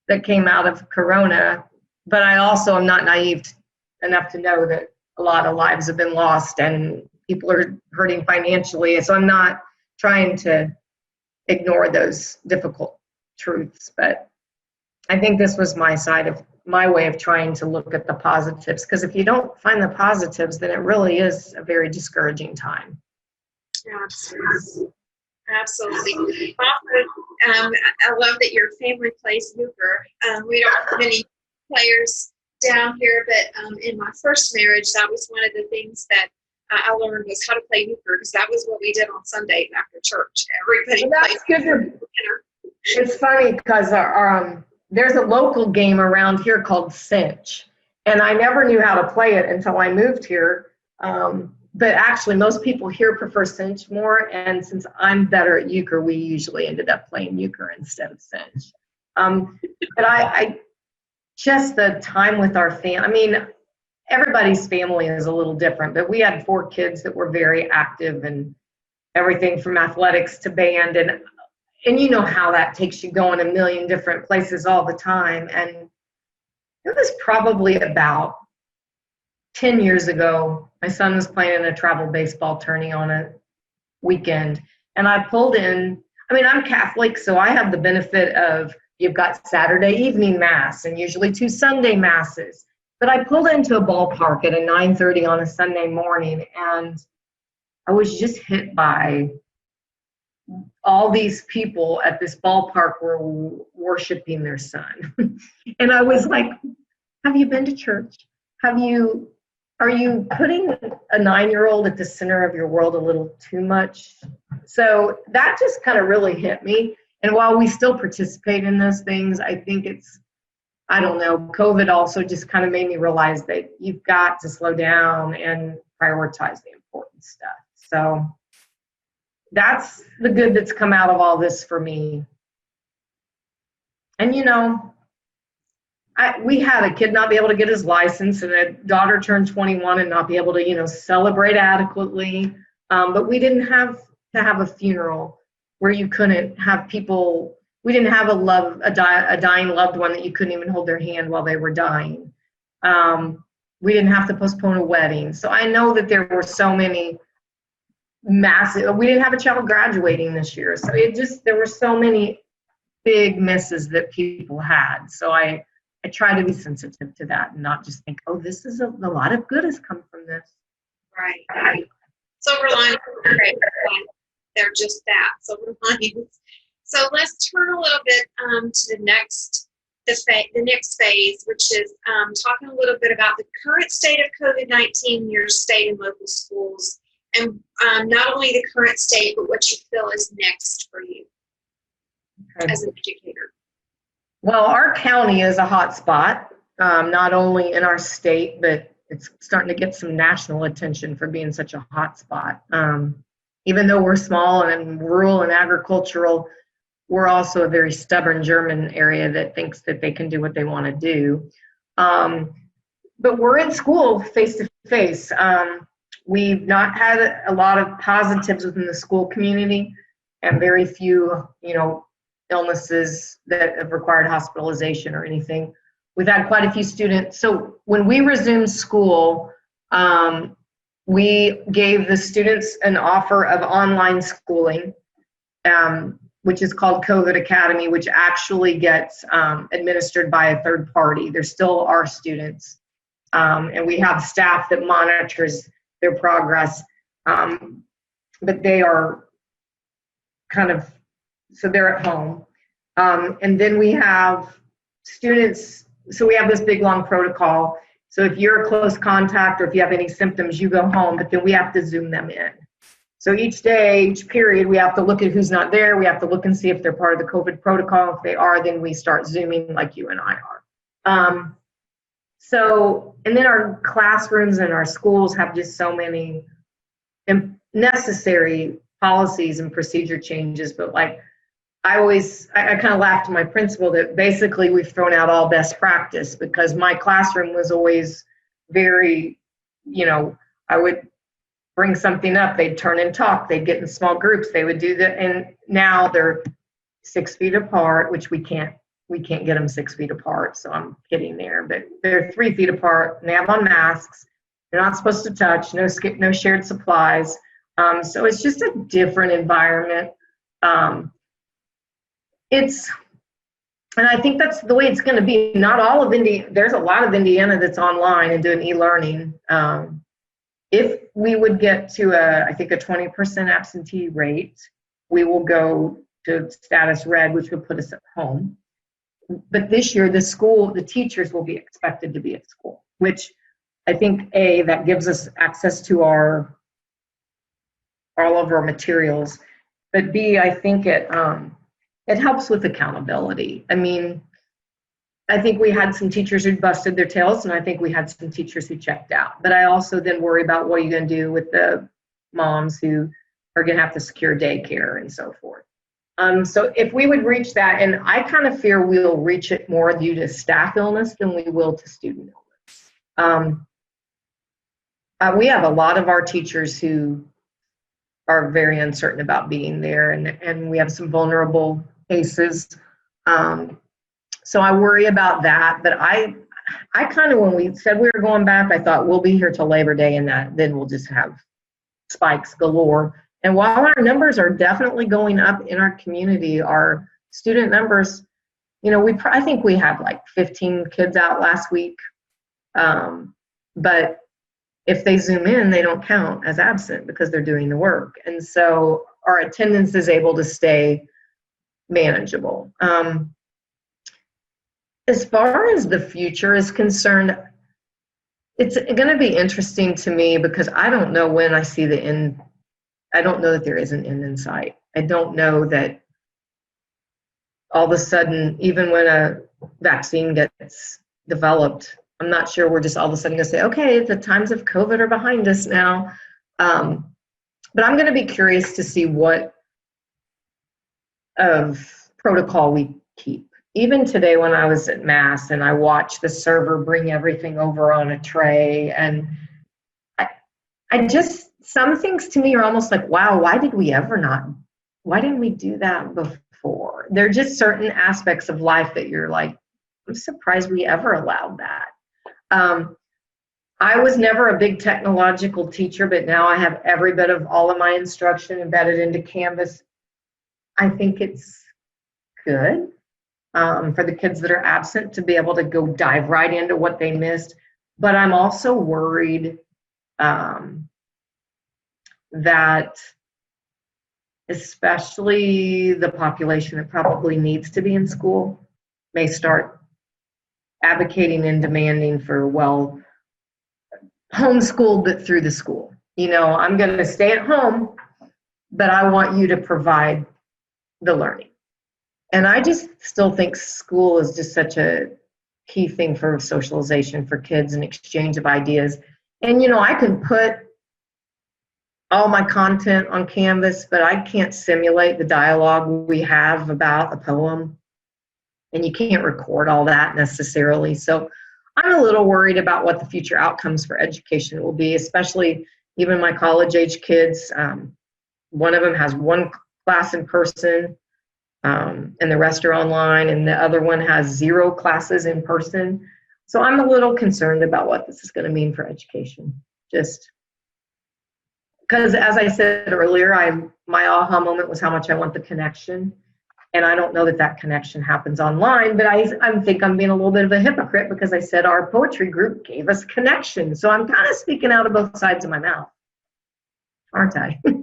S2: that came out of Corona. But I also am not naive enough to know that a lot of lives have been lost and people are hurting financially. So I'm not trying to ignore those difficult truths, but I think this was my way of trying to look at the positives, because if you don't find the positives, then it really is a very discouraging time.
S1: Absolutely. I love that your family plays euchre. We don't have many players down here, but in my first marriage, that was one of the things that I learned was how to play euchre, because that was what we did on Sundays after church. Everybody played dinner.
S2: It's funny because there's a local game around here called Cinch, and I never knew how to play it until I moved here. but actually most people here prefer cinch more, and since I'm better at euchre, we usually ended up playing euchre instead of cinch. But I just the time with our family, I mean, everybody's family is a little different, but we had 4 kids that were very active and everything from athletics to band, and you know how that takes you going a million different places all the time. And it was probably about 10 years ago, my son was playing in a travel baseball tourney on a weekend, and I pulled in, I mean, I'm Catholic, so I have the benefit of, you've got Saturday evening mass and usually 2 Sunday masses. But I pulled into a ballpark at a 9:30 on a Sunday morning, and I was just hit by all these people at this ballpark were worshiping their son. And I was like, have you been to church? Are you putting a 9-year-old at the center of your world a little too much? So that just kind of really hit me. And while we still participate in those things, I think I don't know, COVID also just kind of made me realize that you've got to slow down and prioritize the important stuff. So that's the good that's come out of all this for me. And, you know, we had a kid not be able to get his license, and a daughter turned 21 and not be able to, you know, celebrate adequately. But we didn't have to have a funeral where you couldn't have people. We didn't have a dying loved one that you couldn't even hold their hand while they were dying. We didn't have to postpone a wedding. So I know that there were so many massive, we didn't have a child graduating this year. So there were so many big misses that people had. So I try to be sensitive to that and not just think, oh, this is a lot of good has come from this.
S1: Right. Silver linings, they're just that, silver linings. So let's turn a little bit to the next phase, which is talking a little bit about the current state of COVID-19 in your state and local schools, and not only the current state, but what you feel is next for you as an educator.
S2: Well, our county is a hot spot, not only in our state, but it's starting to get some national attention for being such a hot spot. Even though we're small and rural and agricultural, we're also a very stubborn German area that thinks that they can do what they want to do. But we're in school face to face. We've not had a lot of positives within the school community, and very few, you know, illnesses that have required hospitalization or anything. We've had quite a few students. So when we resumed school, we gave the students an offer of online schooling, which is called COVID Academy, which actually gets administered by a third party. They're still our students. And we have staff that monitors their progress. But they are kind of, so they're at home. And then we have students, so we have this big long protocol. So if you're a close contact or if you have any symptoms, you go home, but then we have to Zoom them in. So each day, each period, we have to look at who's not there. We have to look and see if they're part of the COVID protocol. If they are, then we start Zooming like you and I are. And then our classrooms and our schools have just so many necessary policies and procedure changes. But like, I kind of laughed to my principal that basically we've thrown out all best practice, because my classroom was always very, you know, I would bring something up, they'd turn and talk, they'd get in small groups, they would do that. And now they're 6 feet apart, which we can't get them 6 feet apart. So I'm kidding there, but they're 3 feet apart and they have on masks. They're not supposed to touch, no shared supplies. So it's just a different environment. And I think that's the way it's going to be. Not all of Indiana, there's a lot of Indiana that's online and doing e-learning. If we would get to I think a 20% absentee rate, we will go to status red, which would put us at home. But this year, the teachers will be expected to be at school, which I think, A, that gives us access to all of our materials. But B, I think it helps with accountability. I mean, I think we had some teachers who busted their tails, and I think we had some teachers who checked out. But I also then worry about what are you going to do with the moms who are going to have to secure daycare and so forth. So if we would reach that, and I kind of fear we'll reach it more due to staff illness than we will to student illness. We have a lot of our teachers who are very uncertain about being there, and we have some vulnerable cases. So I worry about that, but I kind of, when we said we were going back, I thought we'll be here till Labor Day, and then we'll just have spikes galore. And while our numbers are definitely going up in our community, our student numbers, I think we had like 15 kids out last week. But if they Zoom in, they don't count as absent because they're doing the work. And so our attendance is able to stay manageable. As far as the future is concerned, it's going to be interesting to me because I don't know when I see the end. I don't know that there is an end in sight. I don't know that all of a sudden, even when a vaccine gets developed, I'm not sure we're just all of a sudden going to say, okay, the times of COVID are behind us now. But I'm going to be curious to see what of protocol we keep. Even today when I was at Mass and I watched the server bring everything over on a tray, and I just, some things to me are almost like, wow, why didn't we do that before? There are just certain aspects of life that you're like, I'm surprised we ever allowed that. I was never a big technological teacher, but now I have every bit of all of my instruction embedded into Canvas. I think it's good for the kids that are absent to be able to go dive right into what they missed. But I'm also worried that especially the population that probably needs to be in school may start advocating and demanding for, well, homeschooled but through the school. I'm going to stay at home, but I want you to provide the learning. And I just still think school is just such a key thing for socialization for kids and exchange of ideas. And, I can put all my content on Canvas, but I can't simulate the dialogue we have about a poem. And you can't record all that necessarily. So I'm a little worried about what the future outcomes for education will be, especially even my college-age kids. One of them has one class in person, and the rest are online, and the other one has 0 classes in person. So I'm a little concerned about what this is going to mean for education. Just because, as I said earlier, my aha moment was how much I want the connection. And I don't know that connection happens online, but I think I'm being a little bit of a hypocrite because I said our poetry group gave us connection. So I'm kind of speaking out of both sides of my mouth, aren't I?
S1: Well,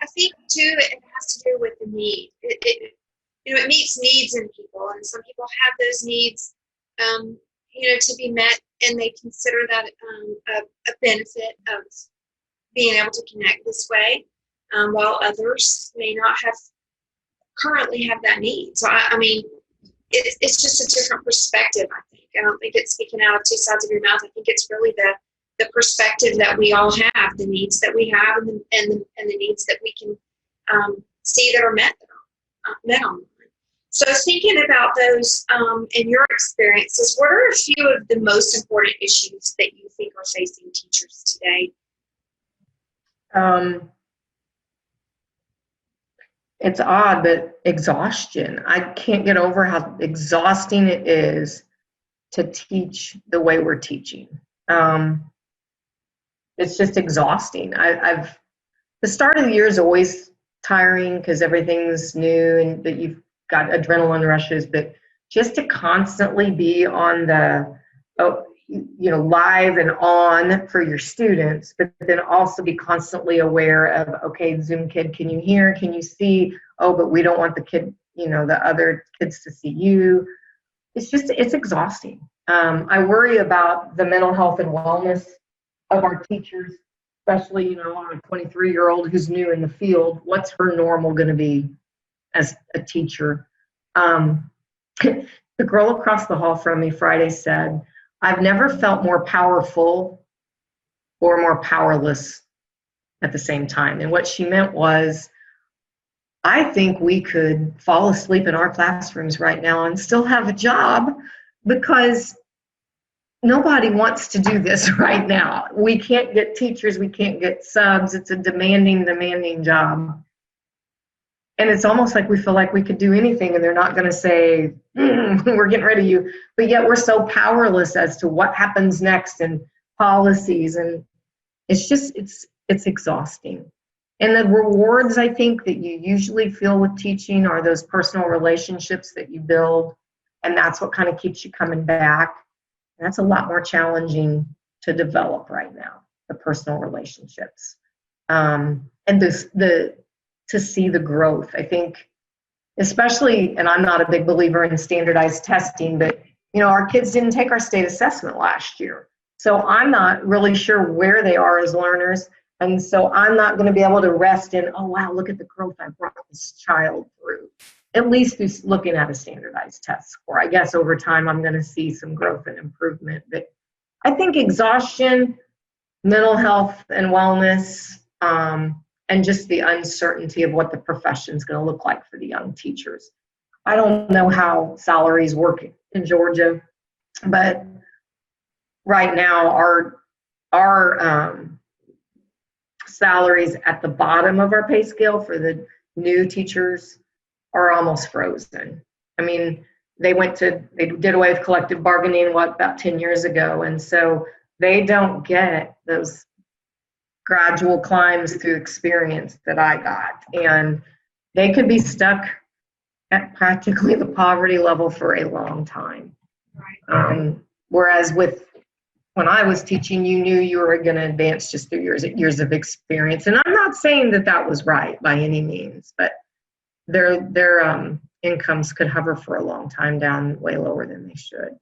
S1: I think too, it has to do with the need. It meets needs in people, and some people have those needs, to be met, and they consider that a benefit of being able to connect this way, while others may not currently have that need. So it's just a different perspective. I think. I don't think it's speaking out of two sides of your mouth. I think it's really the perspective that we all have, the needs that we have, and the needs that we can see that are met online. So thinking about those in your experiences, what are a few of the most important issues that you think are facing teachers today?
S2: It's odd, but exhaustion. I can't get over how exhausting it is to teach the way we're teaching. It's just exhausting. The start of the year is always tiring because everything's new and that you've got adrenaline rushes, but just to constantly be on the, live and on for your students, but then also be constantly aware of, okay, Zoom kid, can you hear? Can you see? Oh, but we don't want the kid, the other kids to see you. It's exhausting. I worry about the mental health and wellness of our teachers, especially, on a 23-year-old who's new in the field. What's her normal going to be as a teacher? The girl across the hall from me Friday said, "I've never felt more powerful or more powerless at the same time." And what she meant was, I think we could fall asleep in our classrooms right now and still have a job, because nobody wants to do this right now. We can't get teachers, we can't get subs. It's a demanding job. And it's almost like we feel like we could do anything and they're not going to say, we're getting rid of you. But yet we're so powerless as to what happens next and policies. And it's just, it's exhausting. And the rewards, I think, that you usually feel with teaching are those personal relationships that you build. And that's what kind of keeps you coming back. That's a lot more challenging to develop right now, the personal relationships. And to see the growth, I think, especially, and I'm not a big believer in standardized testing, but our kids didn't take our state assessment last year. So I'm not really sure where they are as learners. And so I'm not going to be able to rest in, oh, wow, look at the growth I brought this child through, at least through looking at a standardized test score. I guess over time I'm going to see some growth and improvement. But I think exhaustion, mental health and wellness, and just the uncertainty of what the profession is going to look like for the young teachers. I don't know how salaries work in Georgia, but right now our salaries at the bottom of our pay scale for the new teachers are almost frozen. I mean, they did away with collective bargaining, about 10 years ago. And so they don't get those gradual climbs through experience that I got. And they could be stuck at practically the poverty level for a long time. Whereas when I was teaching, you knew you were going to advance just through years of experience. And I'm not saying that was right by any means, but their incomes could hover for a long time down way lower than they should.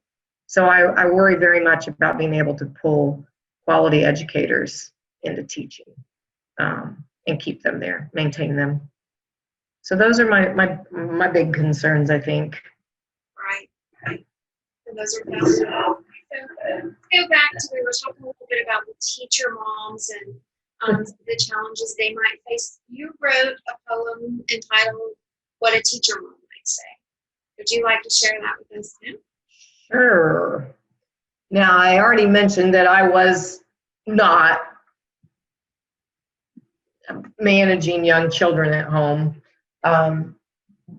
S2: So I worry very much about being able to pull quality educators into teaching and keep them there, maintain them. So those are my big concerns, I think.
S1: Right. And those are valid. So go back to, we were talking a little bit about the teacher moms and the challenges they might face. You wrote a poem entitled "What a Teacher Mom Might Say." Would you like to share that with us now?
S2: Sure. Now, I already mentioned that I was not managing young children at home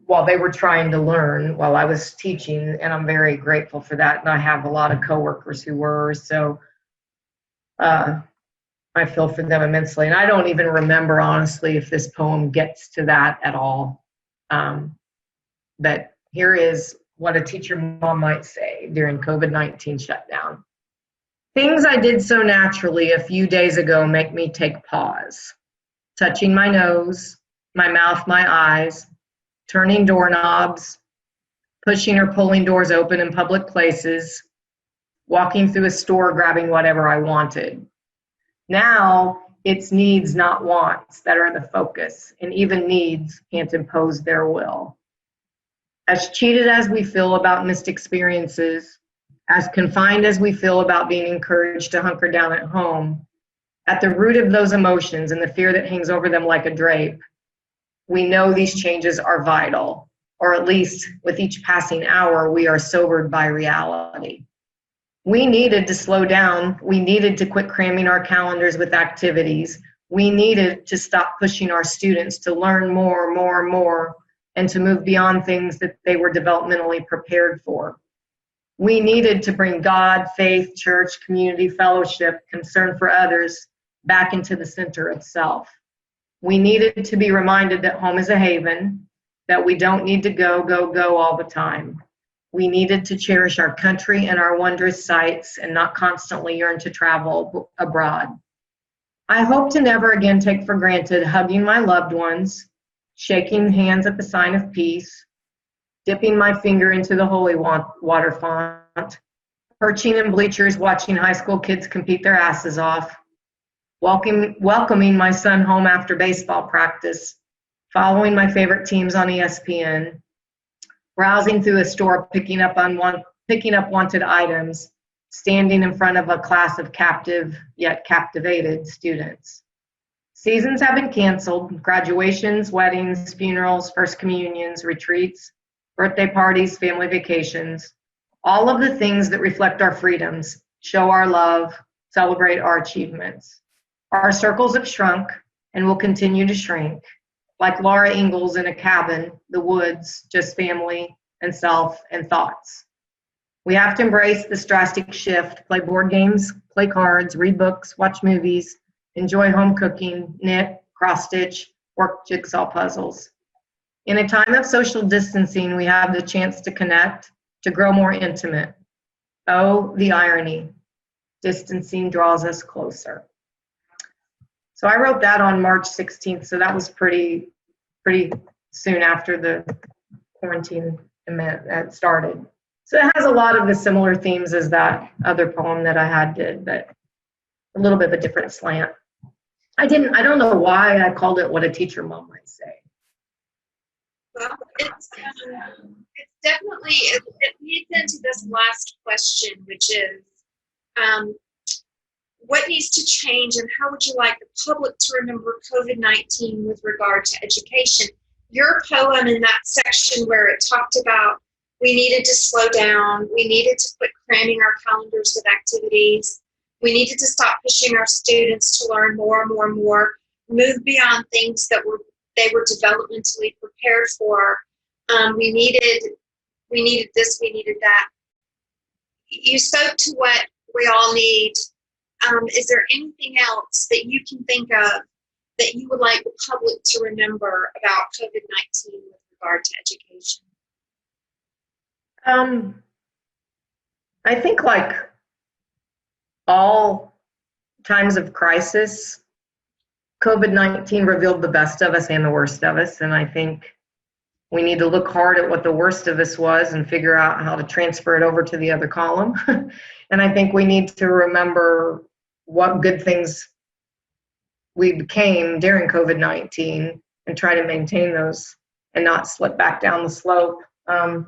S2: while they were trying to learn while I was teaching, and I'm very grateful for that. And I have a lot of coworkers who were, so I feel for them immensely. And I don't even remember, honestly, if this poem gets to that at all. But here is what a teacher mom might say during COVID-19 shutdown. Things I did so naturally a few days ago make me take pause. Touching my nose, my mouth, my eyes, turning doorknobs, pushing or pulling doors open in public places, walking through a store grabbing whatever I wanted. Now it's needs, not wants, that are the focus, and even needs can't impose their will. As cheated as we feel about missed experiences, as confined as we feel about being encouraged to hunker down at home, at the root of those emotions and the fear that hangs over them like a drape, we know these changes are vital, or at least with each passing hour, we are sobered by reality. We needed to slow down. We needed to quit cramming our calendars with activities. We needed to stop pushing our students to learn more, and to move beyond things that they were developmentally prepared for. We needed to bring God, faith, church, community, fellowship, concern for others back into the center of self. We needed to be reminded that home is a haven, that we don't need to go all the time. We needed to cherish our country and our wondrous sights and not constantly yearn to travel abroad. I hope to never again take for granted hugging my loved ones, shaking hands at the sign of peace, dipping my finger into the holy water font, perching in bleachers watching high school kids compete their asses off, welcoming my son home after baseball practice, following my favorite teams on ESPN, browsing through a store, picking up wanted items, standing in front of a class of captive yet captivated students. Seasons have been canceled: graduations, weddings, funerals, first communions, retreats, birthday parties, family vacations. All of the things that reflect our freedoms, show our love, celebrate our achievements. Our circles have shrunk and will continue to shrink. Like Laura Ingalls in a cabin, the woods, just family and self and thoughts. We have to embrace this drastic shift, play board games, play cards, read books, watch movies, enjoy home cooking, knit, cross-stitch, work jigsaw puzzles. In a time of social distancing, we have the chance to connect, to grow more intimate. Oh, the irony. Distancing draws us closer. So I wrote that on March 16th, so that was pretty soon after the quarantine started. So it has a lot of the similar themes as that other poem that I did, but a little bit of a different slant. I don't know why I called it What a Teacher Mom Might Say.
S1: Well, it's definitely, it leads into this last question, which is, what needs to change and how would you like the public to remember COVID-19 with regard to education? Your poem in that section where it talked about we needed to slow down, we needed to quit cramming our calendars with activities, we needed to stop pushing our students to learn more and more and more, move beyond things that they were developmentally prepared for. We needed this, we needed that. You spoke to what we all need. Is there anything else that you can think of that you would like the public to remember about COVID-19 with regard to education?
S2: I think like all times of crisis, COVID-19 revealed the best of us and the worst of us, and I think we need to look hard at what the worst of us was and figure out how to transfer it over to the other column. And I think we need to remember what good things we became during COVID-19 and try to maintain those and not slip back down the slope. I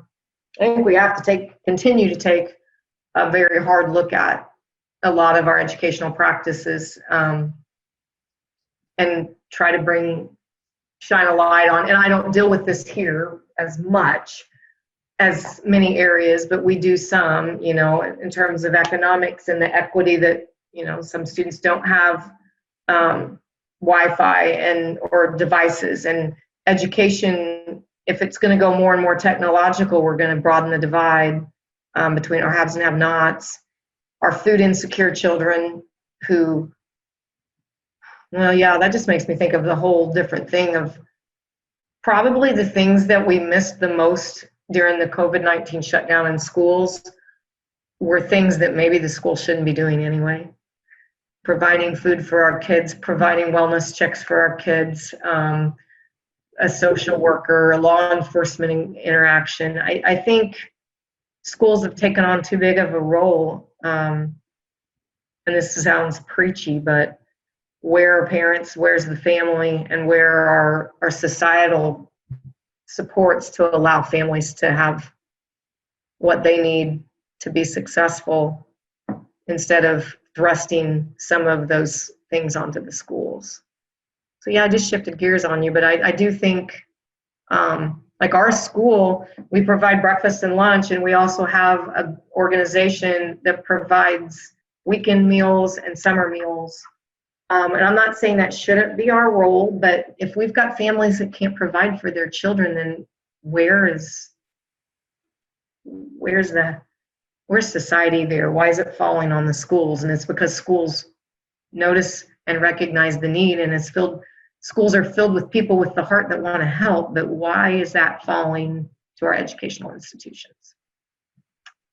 S2: think we have to continue to take a very hard look at a lot of our educational practices and try to shine a light on, and I don't deal with this here as much as many areas, but we do some, in terms of economics and the equity that, some students don't have Wi-Fi or devices, and education, if it's going to go more and more technological, we're going to broaden the divide between our haves and have-nots. Our food insecure children who, that just makes me think of the whole different thing of probably the things that we missed the most during the COVID-19 shutdown in schools were things that maybe the school shouldn't be doing anyway. Providing food for our kids, providing wellness checks for our kids, a social worker, a law enforcement interaction. I think schools have taken on too big of a role, and this sounds preachy, but where are parents, where's the family, and where are our societal supports to allow families to have what they need to be successful instead of thrusting some of those things onto the schools. So I just shifted gears on you, but I do think like our school, we provide breakfast and lunch, and we also have an organization that provides weekend meals and summer meals. And I'm not saying that shouldn't be our role, but if we've got families that can't provide for their children, then where's society there? Why is it falling on the schools? And it's because schools notice and recognize the need, and schools are filled with people with the heart that want to help, but why is that falling to our educational institutions?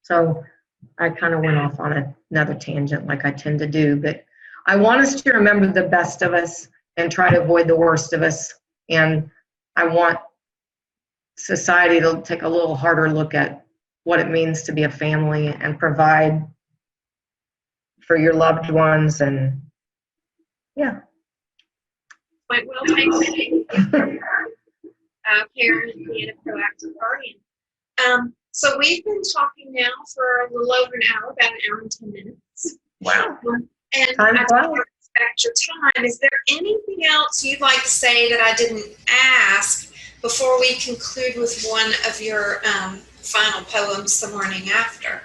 S2: So I kind of went off on another tangent like I tend to do, but I want us to remember the best of us and try to avoid the worst of us. And I want society to take a little harder look at what it means to be a family and provide for your loved ones. And
S1: Quite well taken. Parent being a proactive guardian. So we've been talking now for a little over an hour, about an hour and 10 minutes.
S2: Wow.
S1: And
S2: Time
S1: I
S2: flies.
S1: don't respect your time. Is there anything else you'd like to say that I didn't ask before we conclude with one of your final poems the morning after?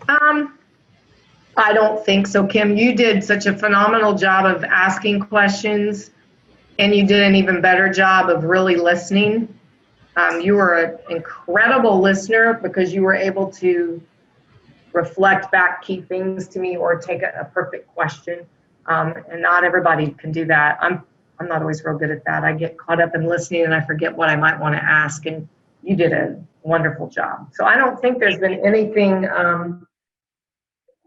S2: I don't think so, Kim. You did such a phenomenal job of asking questions, and you did an even better job of really listening. You were an incredible listener because you were able to reflect back key things to me or take a perfect question. And not everybody can do that. I'm not always real good at that. I get caught up in listening and I forget what I might want to ask, and you did a wonderful job. So I don't think there's been anything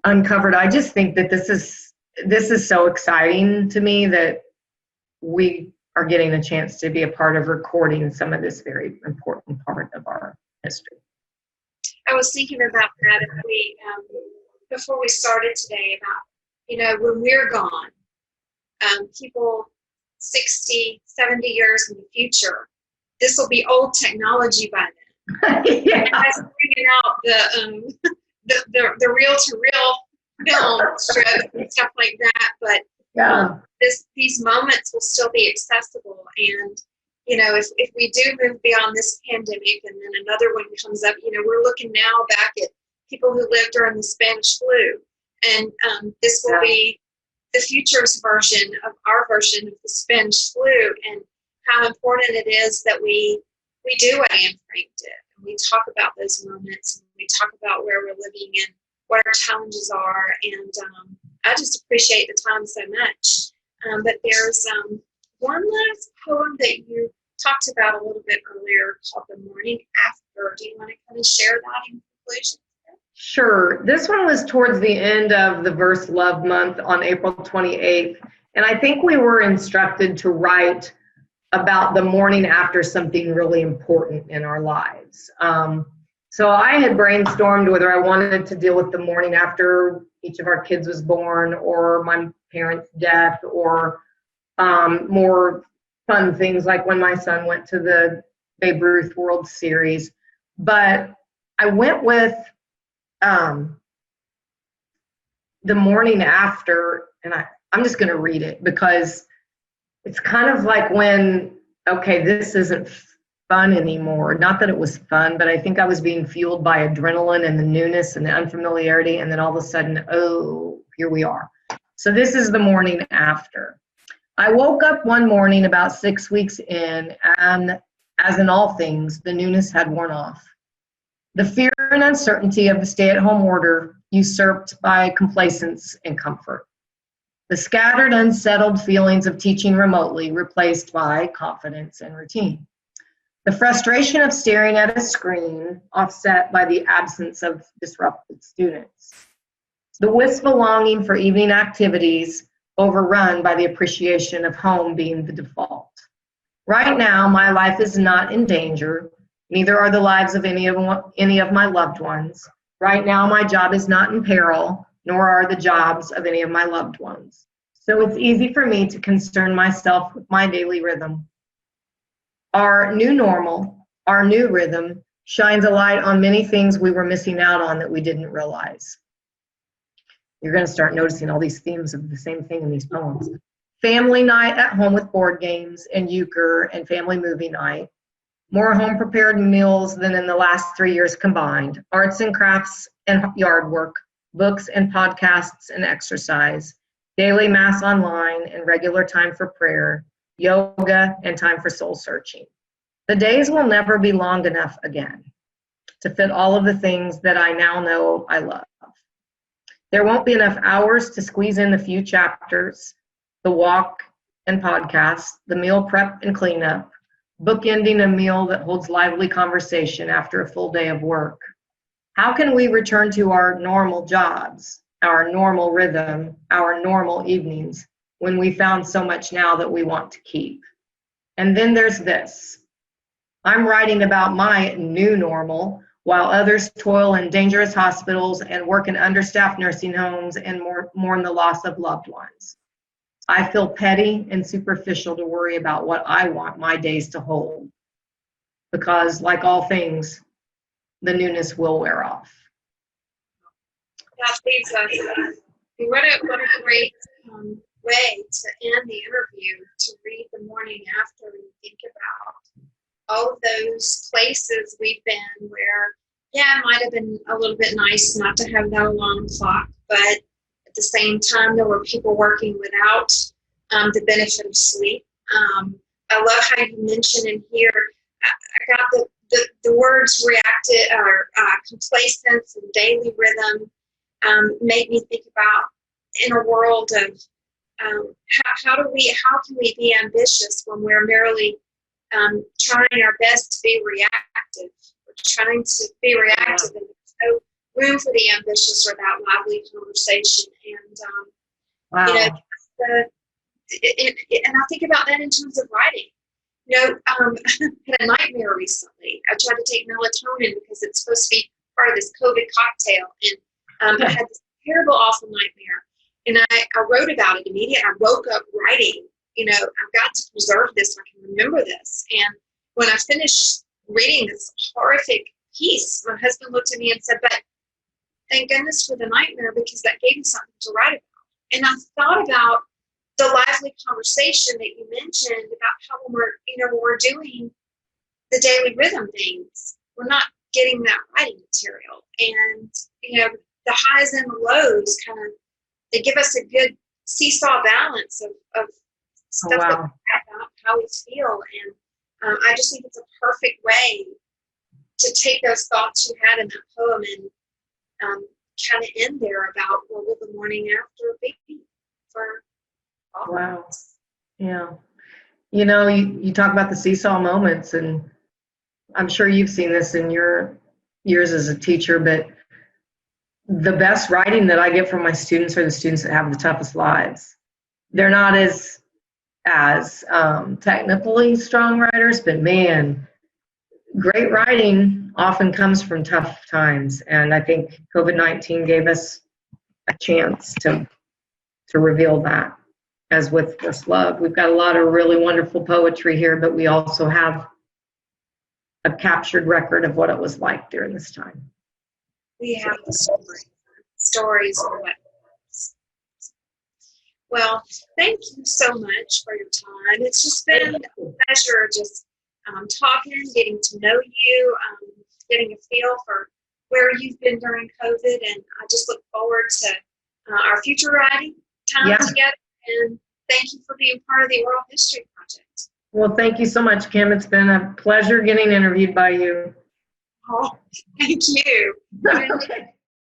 S2: uncovered. I just think that this is so exciting to me that we are getting a chance to be a part of recording some of this very important part of our history.
S1: I was thinking about that if we, before we started today, about, when we're gone, people 60, 70 years in the future, this will be old technology by then.
S2: Yeah.
S1: And I was bringing out the reel-to-reel film strips and stuff like that, but
S2: Yeah.
S1: These moments will still be accessible. And if we do move beyond this pandemic and then another one comes up, we're looking now back at people who lived during the Spanish flu, and this will be the future's version of our version of the Spanish flu, and how important it is that we do what Anne Frank did. We talk about those moments, and we talk about where we're living and what our challenges are, and I just appreciate the time so much. But there's one last poem that you talked about a little bit earlier called The Morning After. Do you want to kind of share that in conclusion?
S2: Sure. This one was towards the end of the Verse Love Month on April 28th, and I think we were instructed to write about the morning after something really important in our lives. So I had brainstormed whether I wanted to deal with the morning after each of our kids was born, or my parents' death, or more fun things like when my son went to the Babe Ruth World Series. But I went with the morning after, and I'm just going to read it because it's kind of like when, okay, this isn't fun anymore. Not that it was fun, but I think I was being fueled by adrenaline and the newness and the unfamiliarity, and then all of a sudden, oh, here we are. So this is the morning after. I woke up one morning about 6 weeks in, and as in all things, the newness had worn off. The fear and uncertainty of the stay-at-home order usurped by complacence and comfort. The scattered, unsettled feelings of teaching remotely replaced by confidence and routine. The frustration of staring at a screen offset by the absence of disrupted students. The wistful longing for evening activities overrun by the appreciation of home being the default. Right now, my life is not in danger. Neither are the lives of any of my loved ones. Right now, my job is not in peril, nor are the jobs of any of my loved ones. So it's easy for me to concern myself with my daily rhythm. Our new normal, our new rhythm, shines a light on many things we were missing out on that we didn't realize. You're going to start noticing all these themes of the same thing in these poems. Family night at home with board games and euchre and family movie night. More home-prepared meals than in the last 3 years combined. Arts and crafts and yard work, books and podcasts and exercise. Daily mass online and regular time for prayer. Yoga and time for soul searching. The days will never be long enough again to fit all of the things that I now know I love. There won't be enough hours to squeeze in the few chapters, the walk and podcast, the meal prep and cleanup, bookending a meal that holds lively conversation after a full day of work. How can we return to our normal jobs, our normal rhythm, our normal evenings, when we found so much now that we want to keep? And then there's this. I'm writing about my new normal while others toil in dangerous hospitals and work in understaffed nursing homes and mourn the loss of loved ones. I feel petty and superficial to worry about what I want my days to hold. because like all things, the newness will wear off.
S1: That leaves us. What a great way to end the interview, to read the morning after and think about all of those places we've been where, yeah, it might have been a little bit nice not to have that alarm clock, but at the same time, there were people working without the benefit of sleep. I love how you mentioned in here, I got the words reacted or complacence and daily rhythm made me think about in a world of how can we be ambitious when we're merely trying our best to be reactive. We're trying to be reactive, and there's no room for the ambitious or that lively conversation. And
S2: Wow.
S1: you know, and I think about that in terms of writing. You know, I had a nightmare recently. I tried to take melatonin because it's supposed to be part of this COVID cocktail, and I had this terrible, awful nightmare. And I wrote about it immediately. I woke up writing. You know, I've got to preserve this so I can remember this. And when I finished reading this horrific piece, my husband looked at me and said, "But thank goodness for the nightmare, because that gave me something to write about." And I thought about the lively conversation that you mentioned about how when we're doing the daily rhythm things, we're not getting that writing material. And, you know, the highs and the lows they give us a good seesaw balance of stuff about how we feel. And I just think it's a perfect way to take those thoughts you had in that poem and kind of end there about what will the morning after be for all of us.
S2: Yeah. You know, you talk about the seesaw moments, and I'm sure you've seen this in your years as a teacher, but the best writing that I get from my students are the students that have the toughest lives. They're not as technically strong writers, but man, great writing often comes from tough times. And I think COVID-19 gave us a chance to reveal that. As with First Love, we've got a lot of really wonderful poetry here, but we also have a captured record of what it was like during this time.
S1: We have the stories of what. Well, thank you so much for your time. It's just been a pleasure just talking, getting to know you, getting a feel for where you've been during COVID, and I just look forward to our future writing time together. And thank you for being part of the Oral History Project.
S2: Well, thank you so much, Kim. It's been a pleasure getting interviewed by you.
S1: Oh, thank you.
S2: Okay.